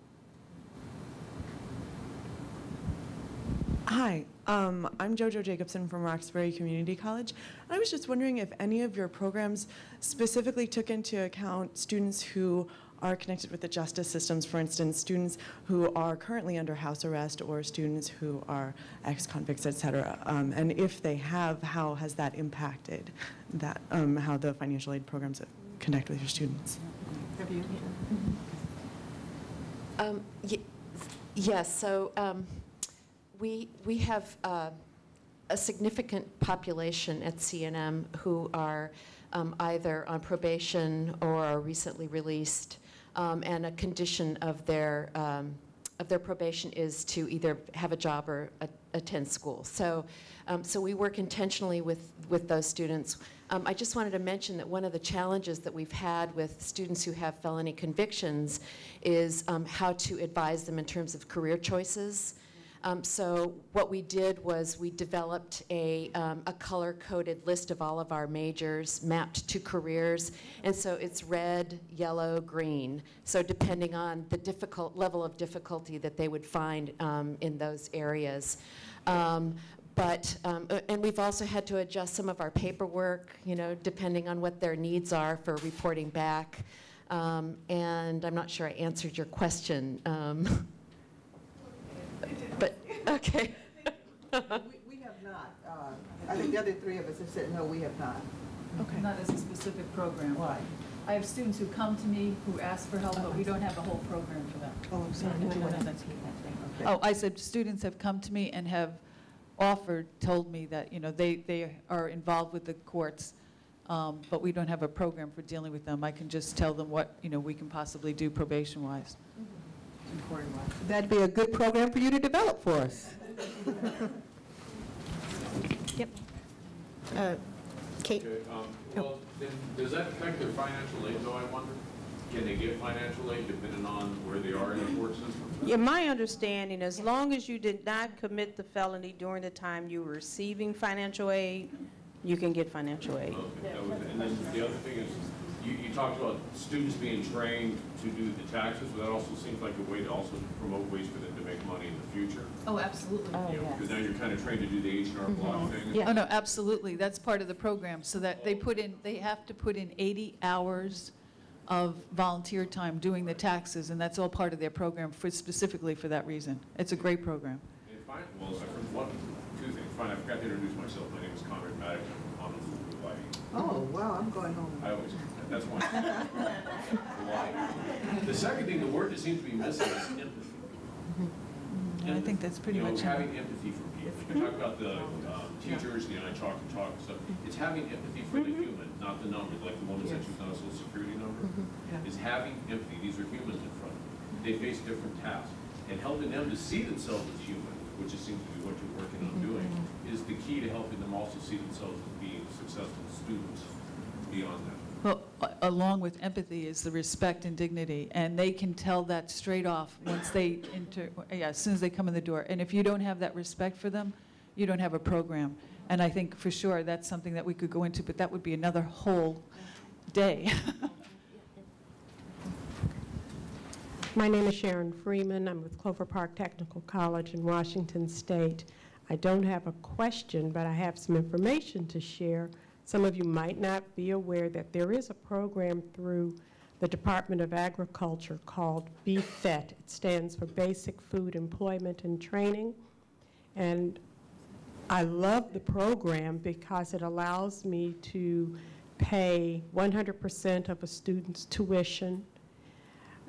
Hi, I'm JoJo Jacobson from Roxbury Community College. I was just wondering if any of your programs specifically took into account students who are connected with the justice systems, for instance, students who are currently under house arrest or students who are ex-convicts, et cetera. And if they have, how has that impacted that, how the financial aid programs connect with your students? Have you? Yes, so we have a significant population at CNM who are either on probation or are recently released, and a condition of their probation is to either have a job or attend school. So, so we work intentionally with those students. I just wanted to mention that one of the challenges that we've had with students who have felony convictions is how to advise them in terms of career choices. So what we did was we developed a color-coded list of all of our majors mapped to careers, and so it's red, yellow, green. So depending on the level of difficulty that they would find in those areas. And we've also had to adjust some of our paperwork, depending on what their needs are for reporting back. And I'm not sure I answered your question. But, okay. we have not. I think the other three of us have said, no, we have not. Okay. Not as a specific program. Why? I have students who come to me who ask for help, but we don't have a whole program for them. Oh, I'm sorry. Did you want to say Okay. Oh, I said students have come to me and have told me that, they are involved with the courts, but we don't have a program for dealing with them. I can just tell them what, we can possibly do probation-wise. That'd be a good program for you to develop for us. Yep. Kate? Okay, well, then, does that affect their financial aid, though, I wonder? Can they get financial aid depending on where they are in the court system? Yeah, my understanding, as long as you did not commit the felony during the time you were receiving financial aid, you can get financial aid. Okay, and then the other thing is, you talked about students being trained to do the taxes, but that also seems like a way to also promote ways for them to make money in the future. Oh, absolutely. Because now you're kind of trained to do the H&R Block thing. Yeah. Oh, no, absolutely. That's part of the program, so that they have to put in 80 hours of volunteer time doing the taxes, and that's all part of their program specifically for that reason. It's a great program. Well, two things. Fine, I forgot to introduce myself. My name is Conrad Maddox. I'm on the Full Lighting. Oh, wow, I'm going home. That's one. The second thing, the word that seems to be missing is empathy. I think that's pretty much having empathy for people. You talk about the teachers, I talk and talk and stuff. It's having empathy for the human, not the numbers, like the woman said she was on a social security number. Is having empathy. These are humans in front of them. They face different tasks. And helping them to see themselves as human, which seems to be what you're working on doing, is the key to helping them also see themselves as being successful students beyond that. Well, along with empathy is the respect and dignity, and they can tell that straight off once they as soon as they come in the door. And if you don't have that respect for them, you don't have a program. And I think for sure that's something that we could go into, but that would be another whole day. My name is Sharon Freeman. I'm with Clover Park Technical College in Washington State. I don't have a question, but I have some information to share. Some of you might not be aware that there is a program through the Department of Agriculture called BFET. It stands for Basic Food Employment and Training. And I love the program because it allows me to pay 100% of a student's tuition,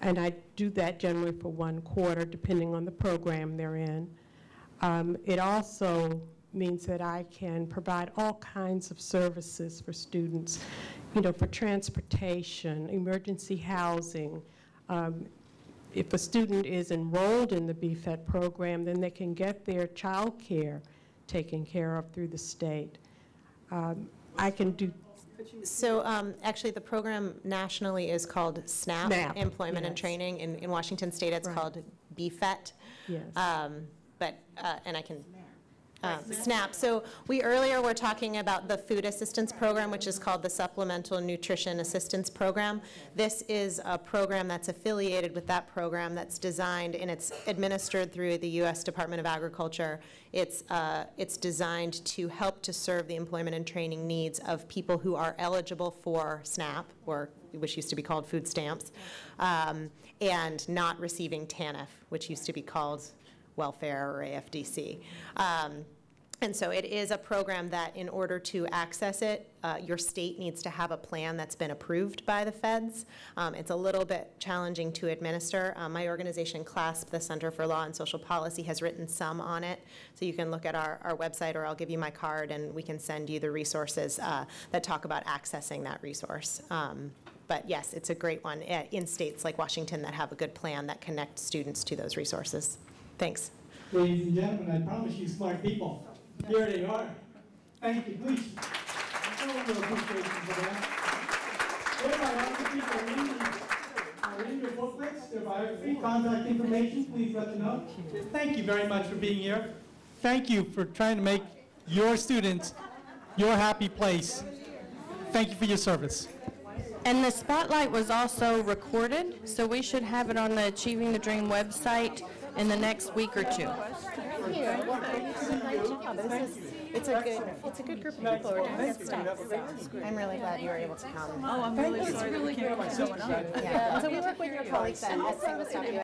and I do that generally for 1 quarter, depending on the program they're in. It also means that I can provide all kinds of services for students, you know, for transportation, emergency housing. If a student is enrolled in the BFET program, then they can get their child care taken care of through the state. I can do. So actually the program nationally is called SNAP, Employment and Training. In Washington State it's called BFET. Yes. And I can, SNAP. So we earlier were talking about the food assistance program, which is called the Supplemental Nutrition Assistance Program. This is a program that's affiliated with that program that's designed, and it's administered through the U.S. Department of Agriculture. It's designed to help to serve the employment and training needs of people who are eligible for SNAP, or which used to be called food stamps, and not receiving TANF, which used to be called welfare or AFDC. And so it is a program that in order to access it, your state needs to have a plan that's been approved by the feds. It's a little bit challenging to administer. My organization, CLASP, the Center for Law and Social Policy, has written some on it. So you can look at our website, or I'll give you my card and we can send you the resources that talk about accessing that resource. But yes, it's a great one in states like Washington that have a good plan that connects students to those resources. Thanks. Ladies and gentlemen, I promise you smart people. Here they are. Thank you, please. Show a little appreciation for that. Their biographies are in your booklets, their biography, contact information, please let them know. Thank you very much for being here. Thank you for trying to make your students your happy place. Thank you for your service. And the spotlight was also recorded, so we should have it on the Achieving the Dream website in the next week or two. Thank you. It's a good group of people who are doing good stuff. So I'm really glad you were able to come. Oh, I'm really sorry that we can't come. Yeah. So we work with your colleagues at Single Stop